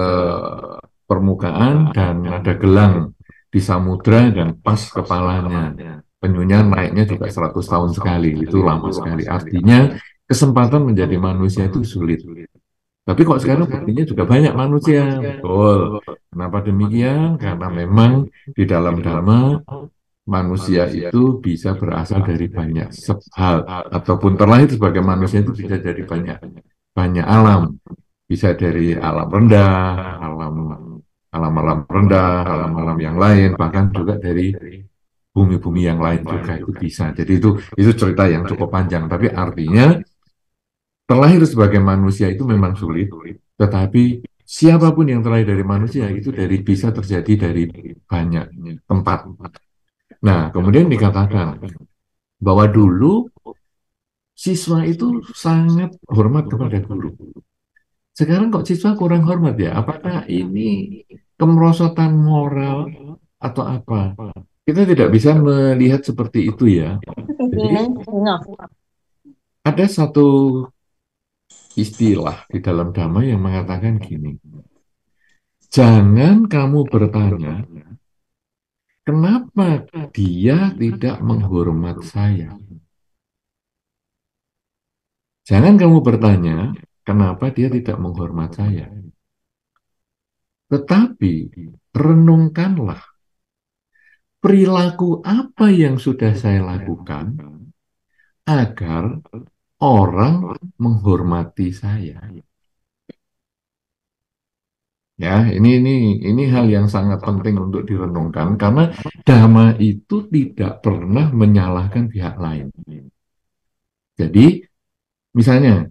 permukaan dan ada gelang di samudra dan pas kepalanya. Penyunya naiknya juga 100 tahun sekali, itu lama sekali. Artinya kesempatan menjadi manusia itu sulit. Tapi kok sekarang buktinya juga banyak manusia, betul. Kenapa demikian? Karena memang di dalam Dhamma manusia itu bisa berasal dari banyak hal, ataupun terlahir sebagai manusia itu bisa dari banyak alam. Bisa dari alam rendah, alam-alam rendah, alam-alam yang lain, bahkan juga dari bumi-bumi yang lain juga itu bisa. Jadi itu cerita yang cukup panjang. Tapi artinya terlahir sebagai manusia itu memang sulit, tetapi siapapun yang terlahir dari manusia itu bisa terjadi dari banyak tempat. Nah, kemudian dikatakan bahwa dulu siswa itu sangat hormat kepada guru. Sekarang kok siswa kurang hormat ya? Apakah ini kemerosotan moral atau apa? Kita tidak bisa melihat seperti itu ya. Jadi ada satu istilah di dalam Dhamma yang mengatakan gini, jangan kamu bertanya, kenapa dia tidak menghormat saya? Jangan kamu bertanya, kenapa dia tidak menghormat saya? Tetapi renungkanlah perilaku apa yang sudah saya lakukan agar orang menghormati saya. Ya, ini hal yang sangat penting untuk direnungkan karena Dhamma itu tidak pernah menyalahkan pihak lain. Jadi, misalnya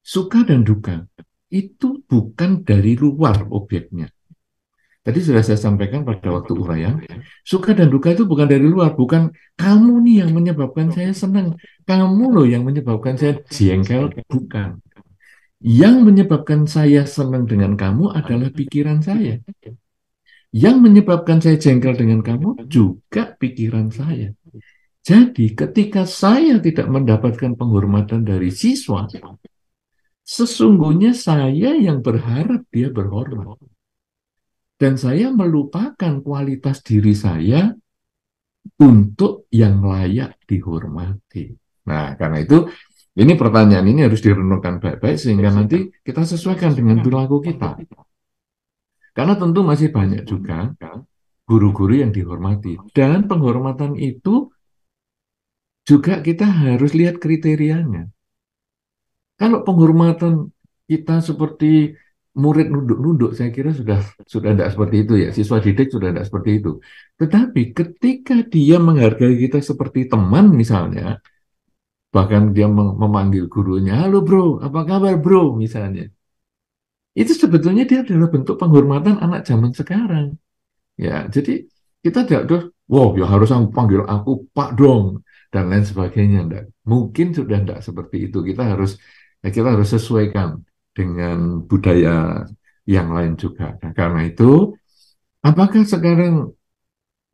suka dan duka itu bukan dari luar objeknya. Tadi sudah saya sampaikan pada waktu uraian, suka dan duka itu bukan dari luar, bukan kamu nih yang menyebabkan saya senang, kamu loh yang menyebabkan saya jengkel, bukan. Yang menyebabkan saya senang dengan kamu adalah pikiran saya. Yang menyebabkan saya jengkel dengan kamu juga pikiran saya. Jadi ketika saya tidak mendapatkan penghormatan dari siswa, sesungguhnya saya yang berharap dia berhormat. Dan saya melupakan kualitas diri saya untuk yang layak dihormati. Nah, karena itu ini pertanyaan ini harus direnungkan baik-baik sehingga nanti kita sesuaikan dengan perilaku kita. Karena tentu masih banyak juga guru-guru yang dihormati. Dan penghormatan itu juga kita harus lihat kriterianya. Kalau penghormatan kita seperti murid nunduk-nunduk, saya kira sudah tidak seperti itu ya. Siswa didik sudah tidak seperti itu. Tetapi ketika dia menghargai kita seperti teman misalnya, bahkan dia memanggil gurunya, halo bro, apa kabar bro, misalnya. Itu sebetulnya dia adalah bentuk penghormatan anak zaman sekarang. Ya, jadi kita tidak terus, wow, ya harus aku panggil aku Pak dong, dan lain sebagainya. Enggak. Mungkin sudah tidak seperti itu. Kita harus sesuaikan dengan budaya yang lain juga. Nah, karena itu, apakah sekarang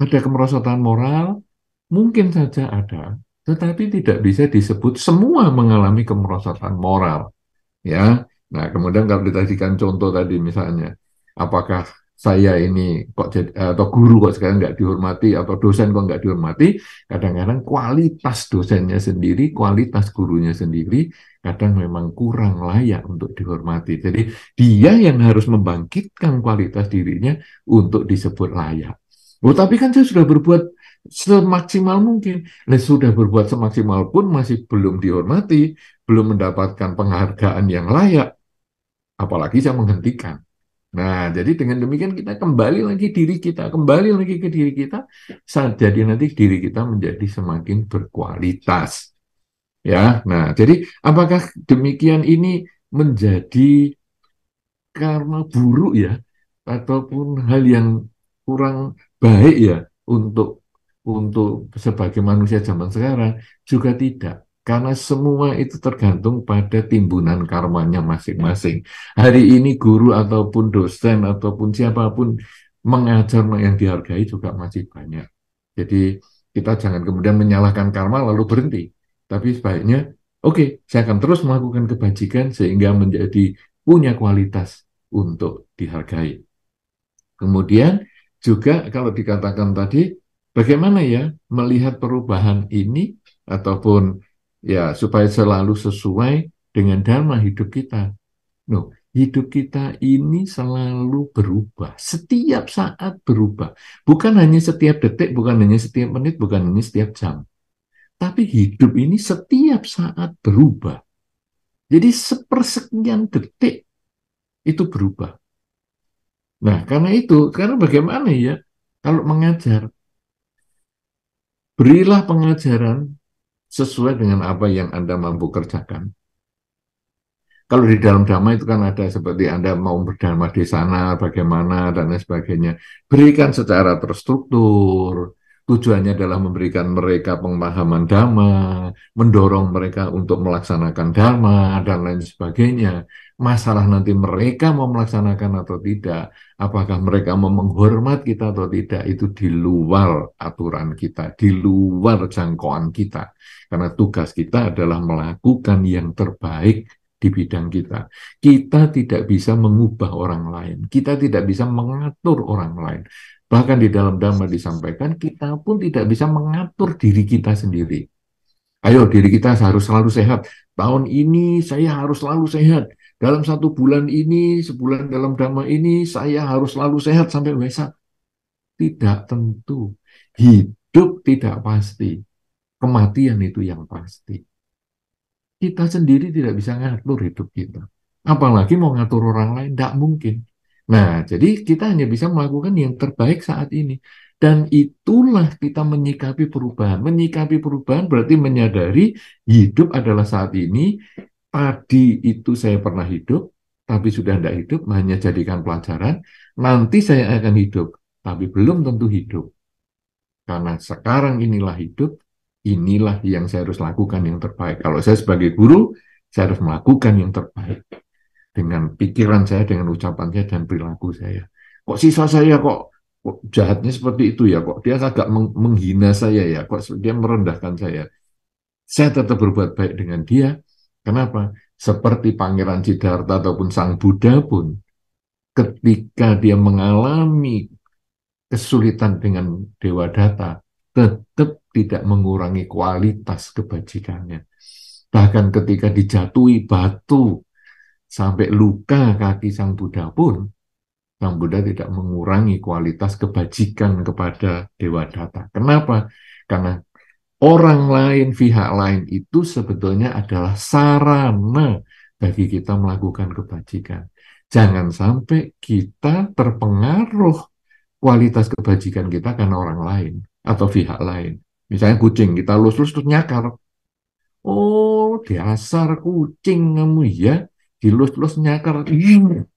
ada kemerosotan moral? Mungkin saja ada, tetapi tidak bisa disebut semua mengalami kemerosotan moral. Ya, nah kemudian kalau ditadikan contoh tadi misalnya, apakah saya ini kok jadi, atau guru kok sekarang nggak dihormati atau dosen kok nggak dihormati? Kadang-kadang kualitas dosennya sendiri, kualitas gurunya sendiri, kadang memang kurang layak untuk dihormati. Jadi dia yang harus membangkitkan kualitas dirinya untuk disebut layak. Oh, tapi kan saya sudah berbuat semaksimal mungkin. Nah, sudah berbuat semaksimal pun masih belum dihormati, belum mendapatkan penghargaan yang layak, apalagi saya menghentikan. Nah, jadi dengan demikian kita kembali lagi kembali lagi ke diri kita, jadi nanti diri kita menjadi semakin berkualitas. Ya, nah, jadi apakah demikian ini menjadi karena buruk ya, ataupun hal yang kurang baik ya untuk sebagai manusia zaman sekarang? Juga tidak. Karena semua itu tergantung pada timbunan karmanya masing-masing. Hari ini guru ataupun dosen ataupun siapapun mengajar yang dihargai juga masih banyak. Jadi kita jangan kemudian menyalahkan karma lalu berhenti. Tapi sebaiknya, oke, saya akan terus melakukan kebajikan sehingga menjadi punya kualitas untuk dihargai. Kemudian juga kalau dikatakan tadi, bagaimana ya melihat perubahan ini ataupun ya supaya selalu sesuai dengan dharma hidup kita. No, hidup kita ini selalu berubah, setiap saat berubah. Bukan hanya setiap detik, bukan hanya setiap menit, bukan hanya setiap jam. Tapi hidup ini setiap saat berubah. Jadi sepersekian detik itu berubah. Nah, karena bagaimana ya kalau mengajar, berilah pengajaran sesuai dengan apa yang Anda mampu kerjakan. Kalau di dalam dhamma itu kan ada seperti Anda mau berdharma di sana, bagaimana, dan lain sebagainya. Berikan secara terstruktur. Tujuannya adalah memberikan mereka pemahaman dhamma, mendorong mereka untuk melaksanakan dhamma, dan lain sebagainya. Masalah nanti mereka mau melaksanakan atau tidak, apakah mereka mau menghormat kita atau tidak, itu di luar aturan kita, di luar jangkauan kita. Karena tugas kita adalah melakukan yang terbaik di bidang kita. Kita tidak bisa mengubah orang lain. Kita tidak bisa mengatur orang lain. Bahkan di dalam Dhamma disampaikan, kita pun tidak bisa mengatur diri kita sendiri. Ayo, diri kita harus selalu sehat. Tahun ini saya harus selalu sehat. Dalam 1 bulan ini, sebulan dalam Dhamma ini, saya harus selalu sehat sampai Wesak. Tidak tentu. Hidup tidak pasti. Kematian itu yang pasti. Kita sendiri tidak bisa ngatur hidup kita. Apalagi mau ngatur orang lain, tidak mungkin. Nah, jadi kita hanya bisa melakukan yang terbaik saat ini. Dan itulah kita menyikapi perubahan. Menyikapi perubahan berarti menyadari hidup adalah saat ini. Tadi itu saya pernah hidup, tapi sudah tidak hidup, hanya jadikan pelajaran. Nanti saya akan hidup, tapi belum tentu hidup. Karena sekarang inilah hidup, inilah yang saya harus lakukan yang terbaik. Kalau saya sebagai guru, saya harus melakukan yang terbaik. Dengan pikiran saya, dengan ucapan saya, dan perilaku saya. Kok siswa saya kok jahatnya seperti itu ya? Kok dia agak menghina saya ya? Kok dia merendahkan saya? Saya tetap berbuat baik dengan dia. Kenapa? Seperti Pangeran Siddhartha ataupun Sang Buddha pun, ketika dia mengalami kesulitan dengan Dewa Data, tetap tidak mengurangi kualitas kebajikannya. Bahkan ketika dijatuhi batu sampai luka kaki Sang Buddha pun, Sang Buddha tidak mengurangi kualitas kebajikan kepada Dewa Data. Kenapa? Karena orang lain, pihak lain itu sebetulnya adalah sarana bagi kita melakukan kebajikan. Jangan sampai kita terpengaruh kualitas kebajikan kita karena orang lain atau pihak lain. Misalnya kucing, kita lus-lus terus nyakar. Oh, dasar kucing kamu ya, dilus-lus nyakar,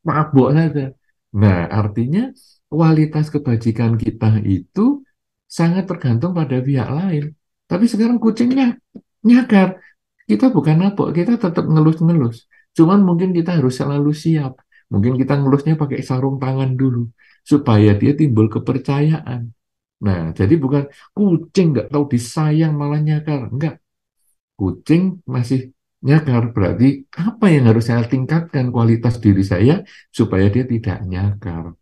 mabuk saja. Nah, artinya kualitas kebajikan kita itu sangat tergantung pada pihak lain. Tapi sekarang kucingnya nyakar. Kita bukan mabuk, kita tetap ngelus-ngelus. Cuman mungkin kita harus selalu siap. Mungkin kita ngelusnya pakai sarung tangan dulu supaya dia timbul kepercayaan. Nah, jadi bukan kucing nggak tahu disayang malah nyakar. Enggak, kucing masih nyakar. Berarti apa yang harus saya tingkatkan kualitas diri saya supaya dia tidak nyakar.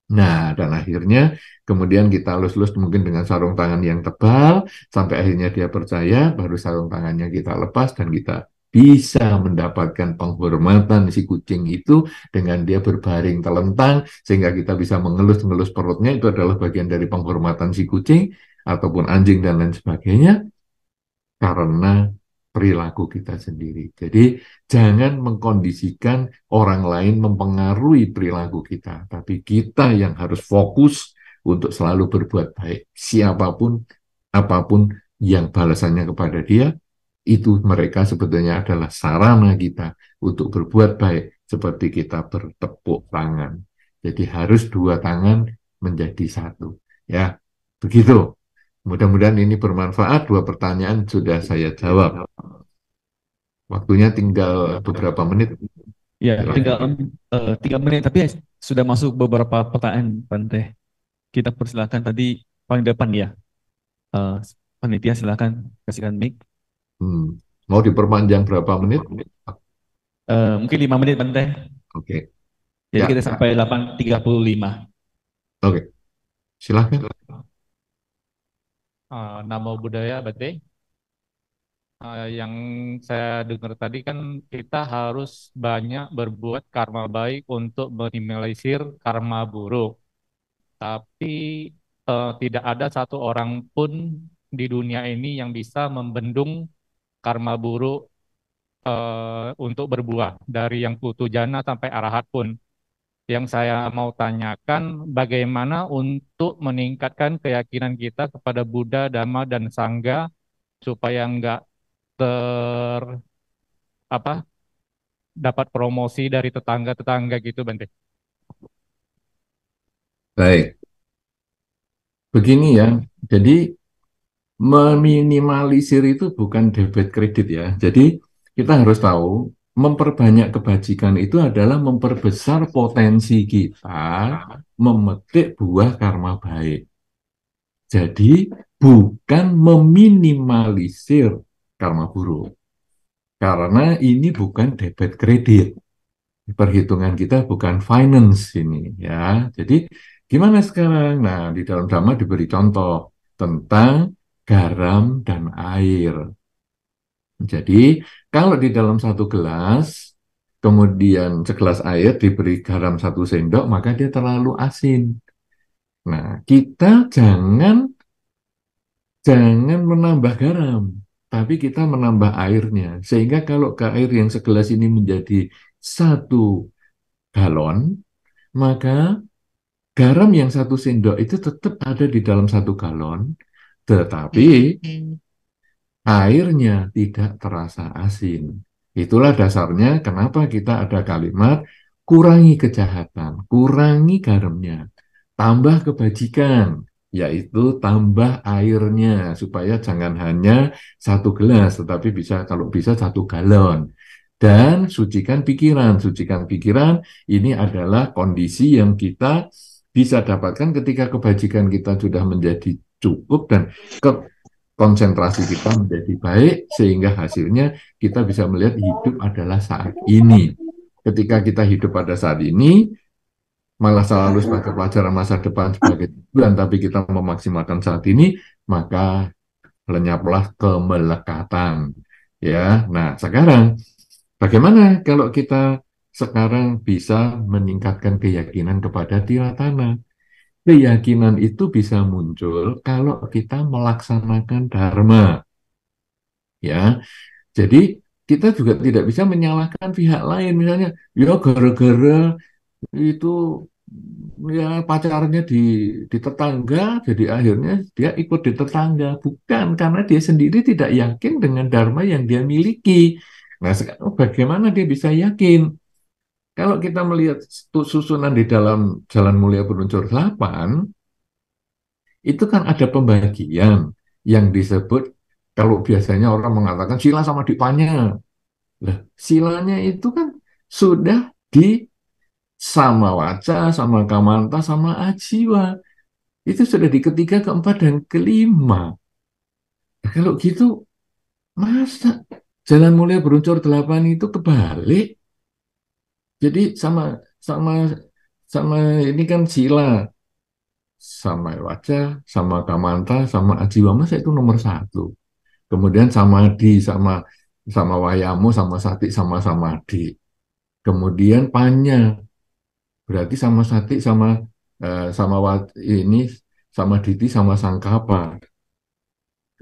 Nah, dan akhirnya kemudian kita lus-lus mungkin dengan sarung tangan yang tebal, sampai akhirnya dia percaya, baru sarung tangannya kita lepas dan kita bisa mendapatkan penghormatan si kucing itu dengan dia berbaring telentang, sehingga kita bisa mengelus-ngelus perutnya, itu adalah bagian dari penghormatan si kucing, ataupun anjing dan lain sebagainya, karena perilaku kita sendiri. Jadi jangan mengkondisikan orang lain mempengaruhi perilaku kita, tapi kita yang harus fokus untuk selalu berbuat baik. Siapapun, apapun yang balasannya kepada dia, itu mereka sebetulnya adalah sarana kita untuk berbuat baik, seperti kita bertepuk tangan. Jadi harus 2 tangan menjadi 1. Ya, begitu. Mudah-mudahan ini bermanfaat. 2 pertanyaan sudah saya jawab. Waktunya tinggal beberapa menit. Ya, Silakan. tinggal 3 menit, tapi sudah masuk beberapa pertanyaan, Bante. Kita persilakan tadi paling depan ya. Eh, Panitia silakan kasihkan mic. Mau diperpanjang berapa menit? Mungkin 5 menit, Bante. Oke. Jadi Ya. kita sampai 8.35. Oke. Silakan. Namo Buddhaya, Bante. Yang saya dengar tadi kan kita harus banyak berbuat karma baik untuk minimalisir karma buruk. Tapi tidak ada satu orang pun di dunia ini yang bisa membendung karma buruk untuk berbuah dari yang putu jana sampai arahat pun. Yang saya mau tanyakan, bagaimana untuk meningkatkan keyakinan kita kepada Buddha, Dhamma, dan Sangha supaya nggak ter apa dapat promosi dari tetangga-tetangga gitu, Bante. Baik, begini ya. Jadi meminimalisir itu bukan debit kredit ya. Jadi kita harus tahu memperbanyak kebajikan itu adalah memperbesar potensi kita memetik buah karma baik. Jadi bukan meminimalisir karma buruk. Karena ini bukan debit kredit. Perhitungan kita bukan finance ini ya. Jadi gimana sekarang? Nah, di dalam drama diberi contoh tentang garam dan air. Jadi kalau di dalam satu gelas, kemudian segelas air diberi garam 1 sendok, maka dia terlalu asin. Nah, kita jangan menambah garam, tapi kita menambah airnya. Sehingga kalau ke air yang segelas ini menjadi 1 galon, maka garam yang 1 sendok itu tetap ada di dalam 1 galon, tetapi airnya tidak terasa asin. Itulah dasarnya kenapa kita ada kalimat kurangi kejahatan, kurangi garamnya, tambah kebajikan, yaitu tambah airnya, supaya jangan hanya 1 gelas, tetapi bisa kalau bisa 1 galon. Dan sucikan pikiran. Sucikan pikiran ini adalah kondisi yang kita bisa dapatkan ketika kebajikan kita sudah menjadi cukup dan konsentrasi kita menjadi baik, sehingga hasilnya kita bisa melihat hidup adalah saat ini. Ketika kita hidup pada saat ini, masa lalu sebagai pelajaran, masa depan sebagai tujuan, tapi kita memaksimalkan saat ini, maka lenyaplah kemelekatan. Ya, nah sekarang bagaimana kalau kita sekarang bisa meningkatkan keyakinan kepada tiratana? Keyakinan itu bisa muncul kalau kita melaksanakan dharma. Ya, jadi kita juga tidak bisa menyalahkan pihak lain. Misalnya, ya gara-gara itu ya pacarnya di tetangga, jadi akhirnya dia ikut di tetangga. Bukan, karena dia sendiri tidak yakin dengan dharma yang dia miliki. Nah, sekarang bagaimana dia bisa yakin? Kalau kita melihat susunan di dalam Jalan Mulia Berunsur 8, itu kan ada pembagian yang disebut, kalau biasanya orang mengatakan sila sama dipanya. Nah, silanya itu kan sudah di sama waca, sama kamanta, sama ajiwa. Itu sudah di ketiga, keempat, dan kelima. Nah, kalau gitu, masa Jalan Mulia Berunsur 8 itu kebalik? Jadi sama sama sama ini kan sila, sama waca, sama kamanta, sama ajiwa, masa itu nomor 1. Kemudian samadhi, sama sama wayamu, sama sati, sama samadhi. Kemudian panya, berarti sama sati, sama ini, sama diti, sama sangkapa.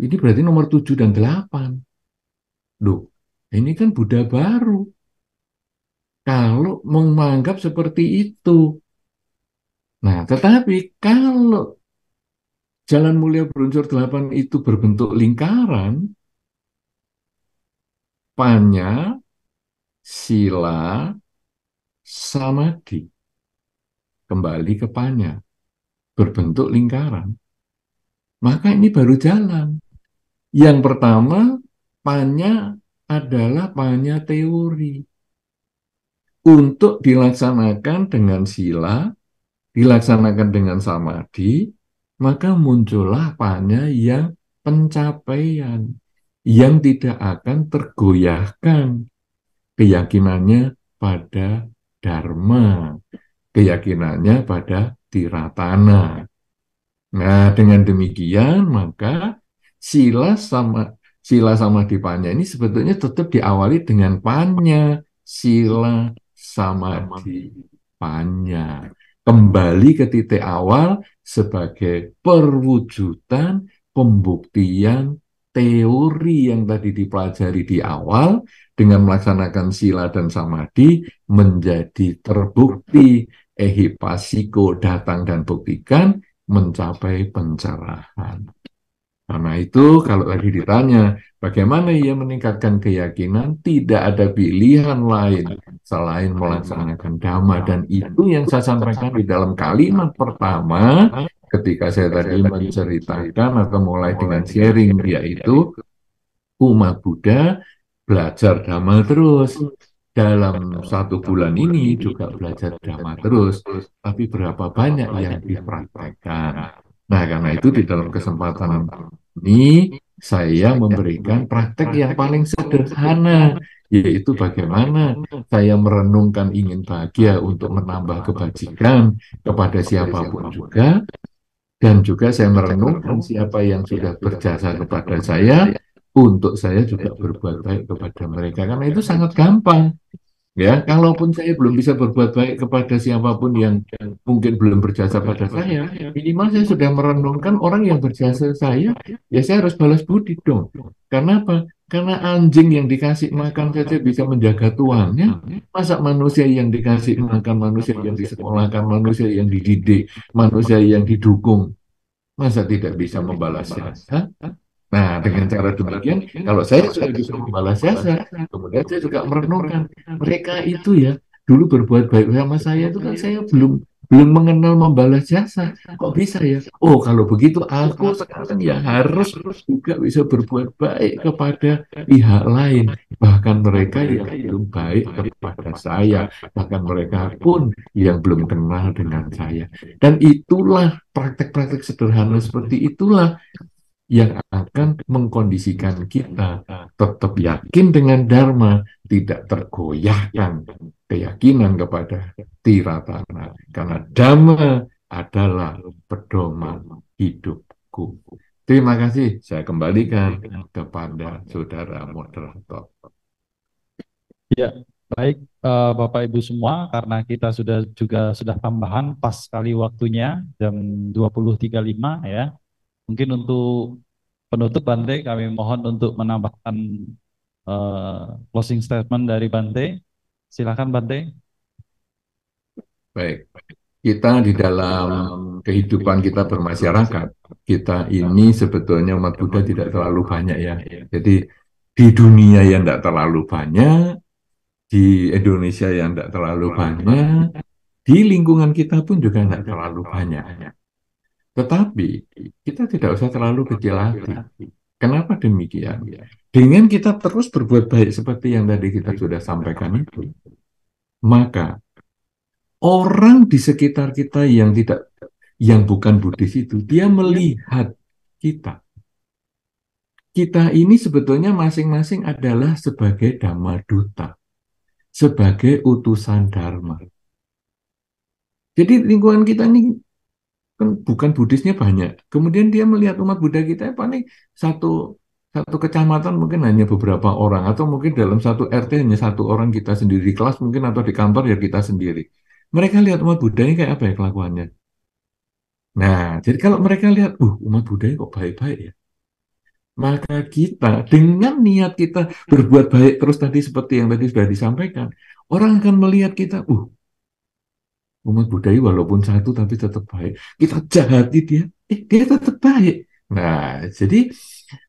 Ini berarti nomor 7 dan 8. Loh, ini kan Buddha baru. Kalau menganggap seperti itu. Nah, tetapi kalau Jalan Mulia Berunsur 8 itu berbentuk lingkaran, panya, sila, samadhi. Kembali ke panya, berbentuk lingkaran. Maka ini baru jalan. Yang pertama, panya adalah panya teori. Untuk dilaksanakan dengan sila, dilaksanakan dengan samadhi, maka muncullah panya yang pencapaian, yang tidak akan tergoyahkan keyakinannya pada dharma, keyakinannya pada tiratana. Nah, dengan demikian maka sila sama dipanya ini sebetulnya tetap diawali dengan panya, sila samadhi panya. Kembali ke titik awal sebagai perwujudan pembuktian teori yang tadi dipelajari di awal, dengan melaksanakan sila dan samadhi menjadi terbukti ehipasiko datang dan buktikan mencapai pencerahan. Karena itu kalau tadi ditanya, bagaimana ia meningkatkan keyakinan, tidak ada pilihan lain selain melaksanakan Dhamma. Dan itu yang saya sampaikan di dalam kalimat pertama ketika saya tadi menceritakan atau mulai dengan sharing, yaitu umat Buddha belajar Dhamma terus. Dalam 1 bulan ini juga belajar Dhamma terus, tapi berapa banyak yang dipraktekkan. Nah, karena itu di dalam kesempatan ini saya memberikan praktek yang paling sederhana, yaitu bagaimana saya merenungkan ingin bahagia untuk menambah kebajikan kepada siapapun juga, dan juga saya merenungkan siapa yang sudah berjasa kepada saya, untuk saya juga berbuat baik kepada mereka. Karena itu sangat gampang. Ya, kalaupun saya belum bisa berbuat baik kepada siapapun yang mungkin belum berjasa pada saya, minimal saya sudah merenungkan orang yang berjasa saya, ya saya harus balas budi dong. Karena apa? Karena anjing yang dikasih makan saja bisa menjaga tuannya, masa manusia yang dikasih makan, manusia yang disekolahkan, manusia yang dididik, manusia yang didukung, masa tidak bisa membalas jasa? Nah, dengan cara demikian, kalau saya sudah bisa membalas jasa, kemudian saya juga merenungkan mereka itu ya dulu berbuat baik sama saya itu kan saya belum mengenal membalas jasa. Kok bisa ya? Oh, kalau begitu aku sekarang ya harus juga bisa berbuat baik kepada pihak lain, bahkan mereka yang belum baik kepada saya, bahkan mereka pun yang belum kenal dengan saya. Dan itulah praktek-praktek sederhana seperti itulah yang akan mengkondisikan kita tetap yakin dengan Dharma, tidak tergoyahkan keyakinan kepada Tiratana. Karena Dhamma adalah pedoman hidupku. Terima kasih, saya kembalikan kepada saudara moderator. Ya, baik Bapak Ibu semua, karena kita sudah tambahan pas sekali waktunya jam 20.35 ya. Mungkin untuk penutup Bante, kami mohon untuk menambahkan closing statement dari Bante. Silakan Bante. Baik, kita di dalam kehidupan kita bermasyarakat, kita ini sebetulnya umat Buddha tidak terlalu banyak ya. Jadi di dunia yang tidak terlalu banyak, di Indonesia yang tidak terlalu banyak, di lingkungan kita pun juga tidak terlalu banyak. Tetapi kita tidak usah terlalu kecil hati. Kenapa demikian? Dengan kita terus berbuat baik seperti yang tadi kita sudah sampaikan itu, maka orang di sekitar kita yang bukan Buddhis itu, dia melihat kita. Kita ini sebetulnya masing-masing adalah sebagai Dhammaduta, sebagai utusan Dharma. Jadi lingkungan kita ini kan bukan Buddhisnya banyak. Kemudian dia melihat umat Buddha kita paling satu kecamatan mungkin hanya beberapa orang, atau mungkin dalam satu RT hanya satu orang kita sendiri, di kelas mungkin atau di kantor ya kita sendiri. Mereka lihat umat Buddha ini kayak apa ya kelakuannya. Nah, jadi kalau mereka lihat, umat Buddha ini kok baik-baik ya. Maka kita dengan niat kita berbuat baik terus tadi seperti yang tadi sudah disampaikan, orang akan melihat kita, umat Buddha walaupun satu tapi tetap baik. Kita jahati dia, dia tetap baik. Nah, jadi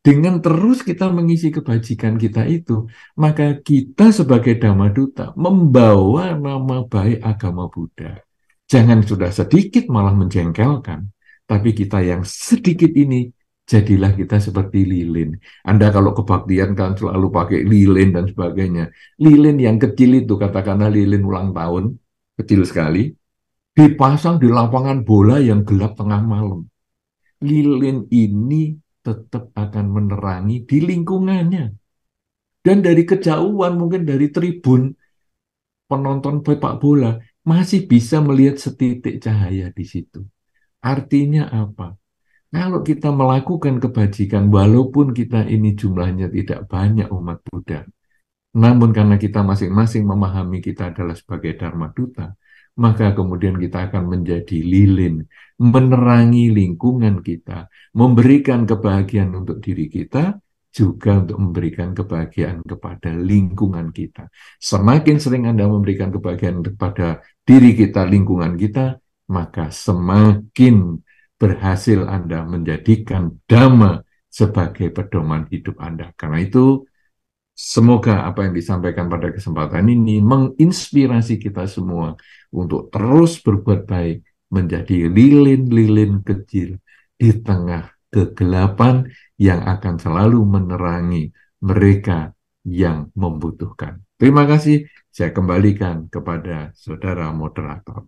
dengan terus kita mengisi kebajikan kita itu, maka kita sebagai Dhammaduta membawa nama baik agama Buddha. Jangan sudah sedikit malah menjengkelkan, tapi kita yang sedikit ini, jadilah kita seperti lilin. Anda kalau kebaktian kan selalu pakai lilin dan sebagainya. Lilin yang kecil itu, katakanlah lilin ulang tahun, kecil sekali, dipasang di lapangan bola yang gelap tengah malam. Lilin ini tetap akan menerangi di lingkungannya. Dan dari kejauhan, mungkin dari tribun penonton sepak bola, masih bisa melihat setitik cahaya di situ. Artinya apa? Kalau kita melakukan kebajikan, walaupun kita ini jumlahnya tidak banyak umat Buddha, namun karena kita masing-masing memahami kita adalah sebagai Dhammaduta, maka kemudian kita akan menjadi lilin, menerangi lingkungan kita, memberikan kebahagiaan untuk diri kita, juga untuk memberikan kebahagiaan kepada lingkungan kita. Semakin sering Anda memberikan kebahagiaan kepada diri kita, lingkungan kita, maka semakin berhasil Anda menjadikan Dhamma sebagai pedoman hidup Anda. Karena itu, semoga apa yang disampaikan pada kesempatan ini menginspirasi kita semua untuk terus berbuat baik, menjadi lilin-lilin kecil di tengah kegelapan yang akan selalu menerangi mereka yang membutuhkan. Terima kasih, saya kembalikan kepada saudara moderator.